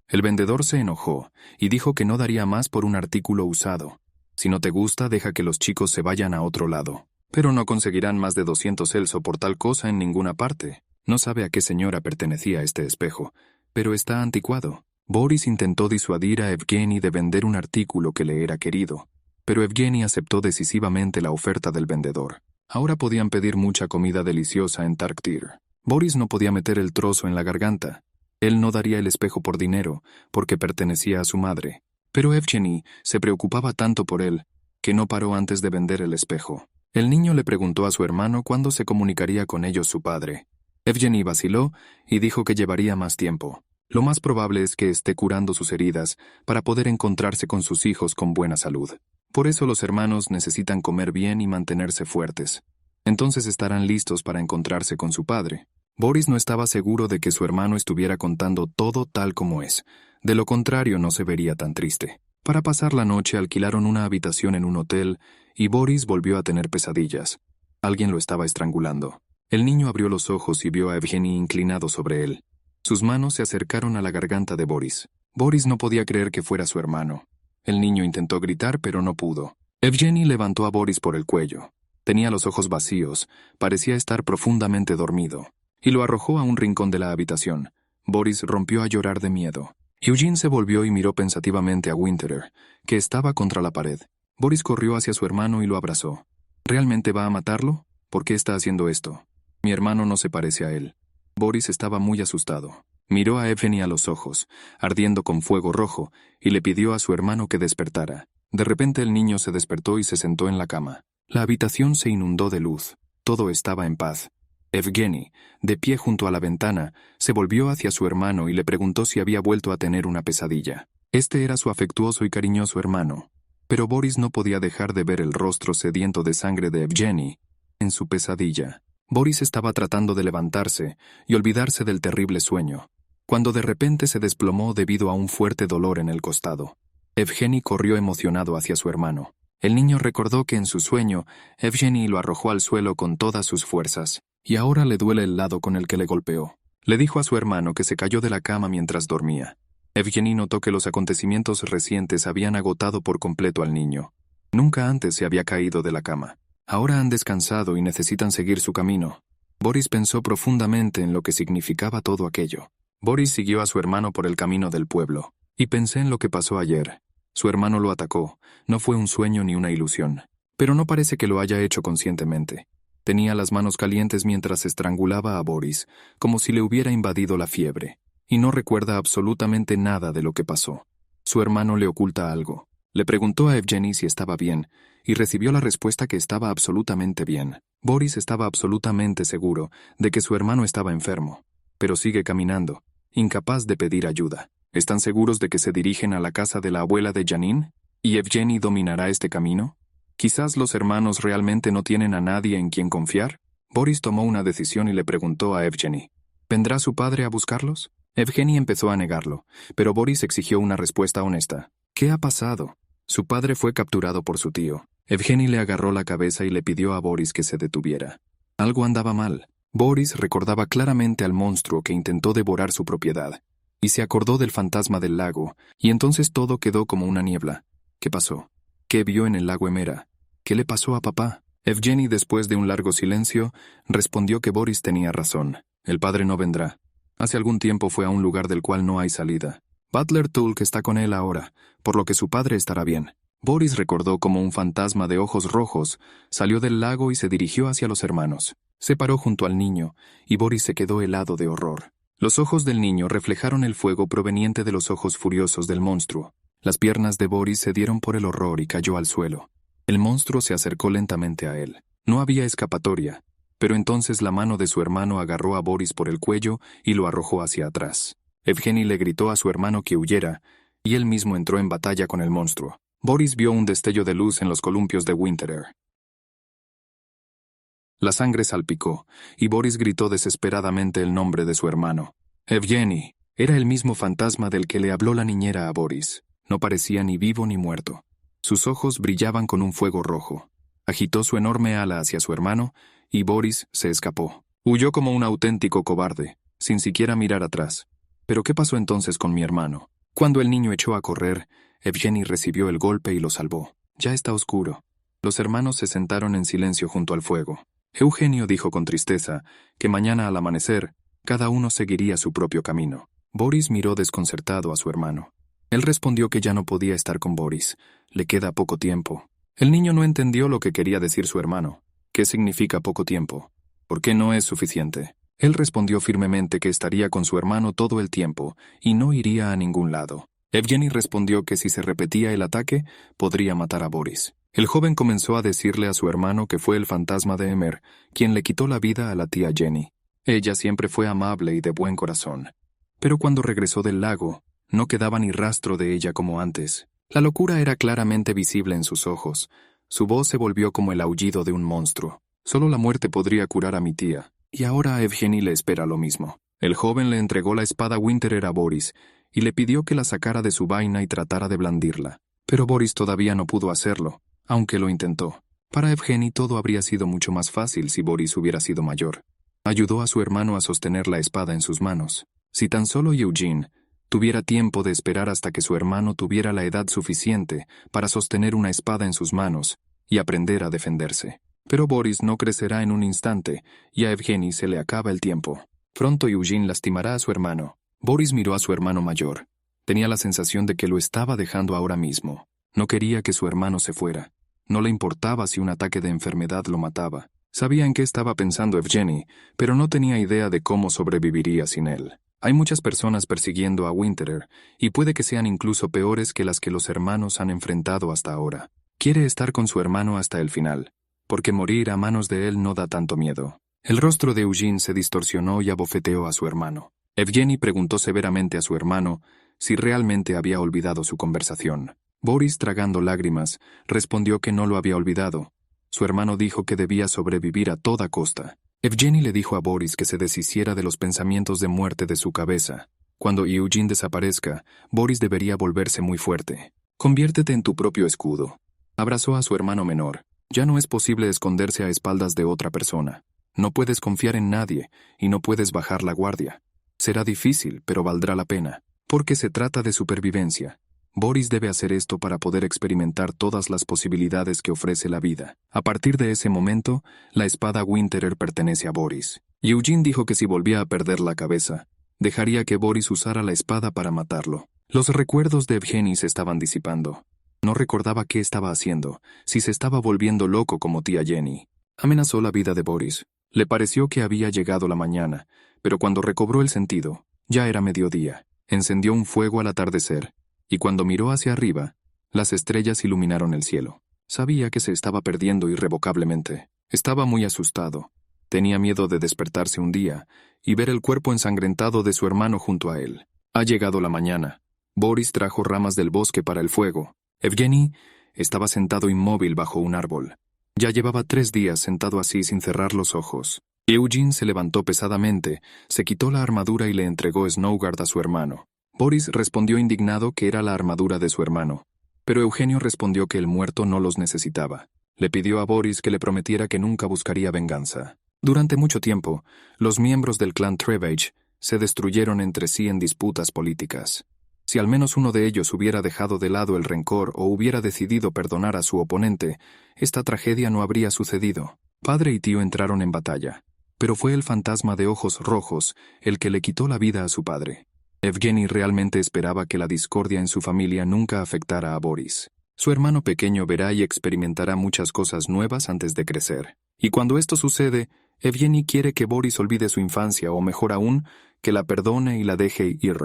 El vendedor se enojó y dijo que no daría más por un artículo usado. Si no te gusta, deja que los chicos se vayan a otro lado. Pero no conseguirán más de 200 elso por tal cosa en ninguna parte. No sabe a qué señora pertenecía este espejo, pero está anticuado. Boris intentó disuadir a Evgeny de vender un artículo que le era querido, pero Evgeny aceptó decisivamente la oferta del vendedor. Ahora podían pedir mucha comida deliciosa en Tarktir. Boris no podía meter el trozo en la garganta. Él no daría el espejo por dinero, porque pertenecía a su madre. Pero Evgeny se preocupaba tanto por él, que no paró antes de vender el espejo. El niño le preguntó a su hermano cuándo se comunicaría con ellos su padre. Evgeny vaciló y dijo que llevaría más tiempo. Lo más probable es que esté curando sus heridas para poder encontrarse con sus hijos con buena salud. Por eso los hermanos necesitan comer bien y mantenerse fuertes. Entonces estarán listos para encontrarse con su padre. Boris no estaba seguro de que su hermano estuviera contando todo tal como es. De lo contrario, no se vería tan triste. Para pasar la noche alquilaron una habitación en un hotel y Boris volvió a tener pesadillas. Alguien lo estaba estrangulando. El niño abrió los ojos y vio a Evgeny inclinado sobre él. Sus manos se acercaron a la garganta de Boris. Boris no podía creer que fuera su hermano. El niño intentó gritar, pero no pudo. Evgeny levantó a Boris por el cuello. Tenía los ojos vacíos, parecía estar profundamente dormido, y lo arrojó a un rincón de la habitación. Boris rompió a llorar de miedo. Eugene se volvió y miró pensativamente a Winterer, que estaba contra la pared. Boris corrió hacia su hermano y lo abrazó. ¿Realmente va a matarlo? ¿Por qué está haciendo esto? Mi hermano no se parece a él. Boris estaba muy asustado. Miró a Evgeny a los ojos, ardiendo con fuego rojo, y le pidió a su hermano que despertara. De repente el niño se despertó y se sentó en la cama. La habitación se inundó de luz. Todo estaba en paz. Evgeny, de pie junto a la ventana, se volvió hacia su hermano y le preguntó si había vuelto a tener una pesadilla. Este era su afectuoso y cariñoso hermano. Pero Boris no podía dejar de ver el rostro sediento de sangre de Evgeny en su pesadilla. Boris estaba tratando de levantarse y olvidarse del terrible sueño, cuando de repente se desplomó debido a un fuerte dolor en el costado. Evgeny corrió emocionado hacia su hermano. El niño recordó que en su sueño, Evgeny lo arrojó al suelo con todas sus fuerzas, y ahora le duele el lado con el que le golpeó. Le dijo a su hermano que se cayó de la cama mientras dormía. Evgeny notó que los acontecimientos recientes habían agotado por completo al niño. Nunca antes se había caído de la cama. Ahora han descansado y necesitan seguir su camino. Boris pensó profundamente en lo que significaba todo aquello. Boris siguió a su hermano por el camino del pueblo, y pensé en lo que pasó ayer. Su hermano lo atacó. No fue un sueño ni una ilusión. Pero no parece que lo haya hecho conscientemente. Tenía las manos calientes mientras estrangulaba a Boris, como si le hubiera invadido la fiebre, y no recuerda absolutamente nada de lo que pasó. Su hermano le oculta algo. Le preguntó a Evgeny si estaba bien, y recibió la respuesta que estaba absolutamente bien. Boris estaba absolutamente seguro de que su hermano estaba enfermo, pero sigue caminando, incapaz de pedir ayuda. ¿Están seguros de que se dirigen a la casa de la abuela de Janine? ¿Y Evgeny dominará este camino? ¿Quizás los hermanos realmente no tienen a nadie en quien confiar? Boris tomó una decisión y le preguntó a Evgeny, ¿vendrá su padre a buscarlos? Evgeny empezó a negarlo, pero Boris exigió una respuesta honesta. ¿Qué ha pasado? Su padre fue capturado por su tío. Evgeny le agarró la cabeza y le pidió a Boris que se detuviera. Algo andaba mal. Boris recordaba claramente al monstruo que intentó devorar su propiedad, y se acordó del fantasma del lago, y entonces todo quedó como una niebla. ¿Qué pasó? ¿Qué vio en el lago Emera? ¿Qué le pasó a papá? Evgeny, después de un largo silencio, respondió que Boris tenía razón. El padre no vendrá. Hace algún tiempo fue a un lugar del cual no hay salida. Butler Tulk está con él ahora, por lo que su padre estará bien. Boris recordó cómo un fantasma de ojos rojos salió del lago y se dirigió hacia los hermanos. Se paró junto al niño, y Boris se quedó helado de horror. Los ojos del niño reflejaron el fuego proveniente de los ojos furiosos del monstruo. Las piernas de Boris se dieron por el horror y cayó al suelo. El monstruo se acercó lentamente a él. No había escapatoria, pero entonces la mano de su hermano agarró a Boris por el cuello y lo arrojó hacia atrás. Evgeny le gritó a su hermano que huyera, y él mismo entró en batalla con el monstruo. Boris vio un destello de luz en los columpios de Winterer. La sangre salpicó, y Boris gritó desesperadamente el nombre de su hermano. Evgeny. Era el mismo fantasma del que le habló la niñera a Boris. No parecía ni vivo ni muerto. Sus ojos brillaban con un fuego rojo. Agitó su enorme ala hacia su hermano, y Boris se escapó. Huyó como un auténtico cobarde, sin siquiera mirar atrás. ¿Pero qué pasó entonces con mi hermano? Cuando el niño echó a correr, Evgeny recibió el golpe y lo salvó. Ya está oscuro. Los hermanos se sentaron en silencio junto al fuego. Eugenio dijo con tristeza que mañana al amanecer, cada uno seguiría su propio camino. Boris miró desconcertado a su hermano. Él respondió que ya no podía estar con Boris. Le queda poco tiempo. El niño no entendió lo que quería decir su hermano. ¿Qué significa poco tiempo? ¿Por qué no es suficiente? Él respondió firmemente que estaría con su hermano todo el tiempo y no iría a ningún lado. Evgeny respondió que si se repetía el ataque, podría matar a Boris. El joven comenzó a decirle a su hermano que fue el fantasma de Emer quien le quitó la vida a la tía Jenny. Ella siempre fue amable y de buen corazón. Pero cuando regresó del lago, no quedaba ni rastro de ella como antes. La locura era claramente visible en sus ojos. Su voz se volvió como el aullido de un monstruo. Solo la muerte podría curar a mi tía. Y ahora a Evgeny le espera lo mismo. El joven le entregó la espada Winterer a Boris y le pidió que la sacara de su vaina y tratara de blandirla. Pero Boris todavía no pudo hacerlo, aunque lo intentó. Para Evgeny todo habría sido mucho más fácil si Boris hubiera sido mayor. Ayudó a su hermano a sostener la espada en sus manos. Si tan solo Eugene tuviera tiempo de esperar hasta que su hermano tuviera la edad suficiente para sostener una espada en sus manos y aprender a defenderse. Pero Boris no crecerá en un instante, y a Evgeny se le acaba el tiempo. Pronto Eugene lastimará a su hermano. Boris miró a su hermano mayor. Tenía la sensación de que lo estaba dejando ahora mismo. No quería que su hermano se fuera. No le importaba si un ataque de enfermedad lo mataba. Sabía en qué estaba pensando Evgeny, pero no tenía idea de cómo sobreviviría sin él. Hay muchas personas persiguiendo a Winterer, y puede que sean incluso peores que las que los hermanos han enfrentado hasta ahora. Quiere estar con su hermano hasta el final, porque morir a manos de él no da tanto miedo. El rostro de Eugene se distorsionó y abofeteó a su hermano. Evgeny preguntó severamente a su hermano si realmente había olvidado su conversación. Boris, tragando lágrimas, respondió que no lo había olvidado. Su hermano dijo que debía sobrevivir a toda costa. Evgeny le dijo a Boris que se deshiciera de los pensamientos de muerte de su cabeza. Cuando Eugene desaparezca, Boris debería volverse muy fuerte. Conviértete en tu propio escudo. Abrazó a su hermano menor. Ya no es posible esconderse a espaldas de otra persona. No puedes confiar en nadie y no puedes bajar la guardia. Será difícil, pero valdrá la pena, porque se trata de supervivencia. Boris debe hacer esto para poder experimentar todas las posibilidades que ofrece la vida. A partir de ese momento, la espada Winterer pertenece a Boris. Eugene dijo que si volvía a perder la cabeza, dejaría que Boris usara la espada para matarlo. Los recuerdos de Evgeny se estaban disipando. No recordaba qué estaba haciendo, si se estaba volviendo loco como tía Jenny. Amenazó la vida de Boris. Le pareció que había llegado la mañana, pero cuando recobró el sentido, ya era mediodía. Encendió un fuego al atardecer, y cuando miró hacia arriba, las estrellas iluminaron el cielo. Sabía que se estaba perdiendo irrevocablemente. Estaba muy asustado. Tenía miedo de despertarse un día y ver el cuerpo ensangrentado de su hermano junto a él. Ha llegado la mañana. Boris trajo ramas del bosque para el fuego. Evgeny estaba sentado inmóvil bajo un árbol. Ya llevaba 3 días sentado así sin cerrar los ojos. Eugene se levantó pesadamente, se quitó la armadura y le entregó Snowguard a su hermano. Boris respondió indignado que era la armadura de su hermano, pero Eugenio respondió que el muerto no los necesitaba. Le pidió a Boris que le prometiera que nunca buscaría venganza. Durante mucho tiempo, los miembros del clan Trebage se destruyeron entre sí en disputas políticas. Si al menos uno de ellos hubiera dejado de lado el rencor o hubiera decidido perdonar a su oponente, esta tragedia no habría sucedido. Padre y tío entraron en batalla, pero fue el fantasma de ojos rojos el que le quitó la vida a su padre. Evgeny realmente esperaba que la discordia en su familia nunca afectara a Boris. Su hermano pequeño verá y experimentará muchas cosas nuevas antes de crecer. Y cuando esto sucede, Evgeny quiere que Boris olvide su infancia o mejor aún, que la perdone y la deje ir.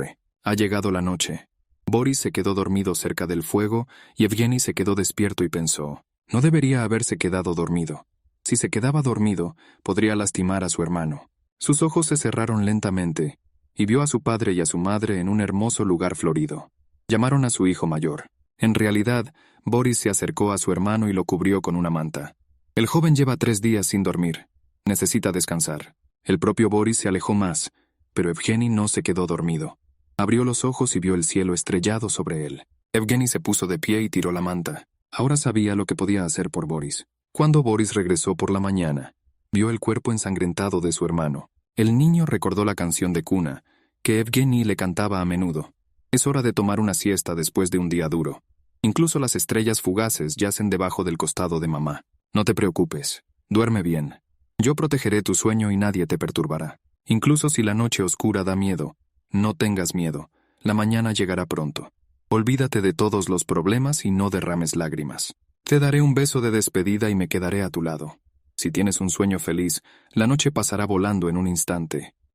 Ha llegado la noche. Boris se quedó dormido cerca del fuego y Evgeny se quedó despierto y pensó, no debería haberse quedado dormido. Si se quedaba dormido, podría lastimar a su hermano. Sus ojos se cerraron lentamente y vio a su padre y a su madre en un hermoso lugar florido. Llamaron a su hijo mayor. En realidad, Boris se acercó a su hermano y lo cubrió con una manta. El joven lleva 3 días sin dormir. Necesita descansar. El propio Boris se alejó más, pero Evgeny no se quedó dormido. Abrió los ojos y vio el cielo estrellado sobre él. Evgeny se puso de pie y tiró la manta. Ahora sabía lo que podía hacer por Boris. Cuando Boris regresó por la mañana, vio el cuerpo ensangrentado de su hermano. El niño recordó la canción de cuna, que Evgeny le cantaba a menudo. Es hora de tomar una siesta después de un día duro. Incluso las estrellas fugaces yacen debajo del costado de mamá. No te preocupes. Duerme bien. Yo protegeré tu sueño y nadie te perturbará. Incluso si la noche oscura da miedo, no tengas miedo. La mañana llegará pronto. Olvídate de todos los problemas y no derrames lágrimas. Te daré un beso de despedida y me quedaré a tu lado. Si tienes un sueño feliz, la noche pasará volando en un instante.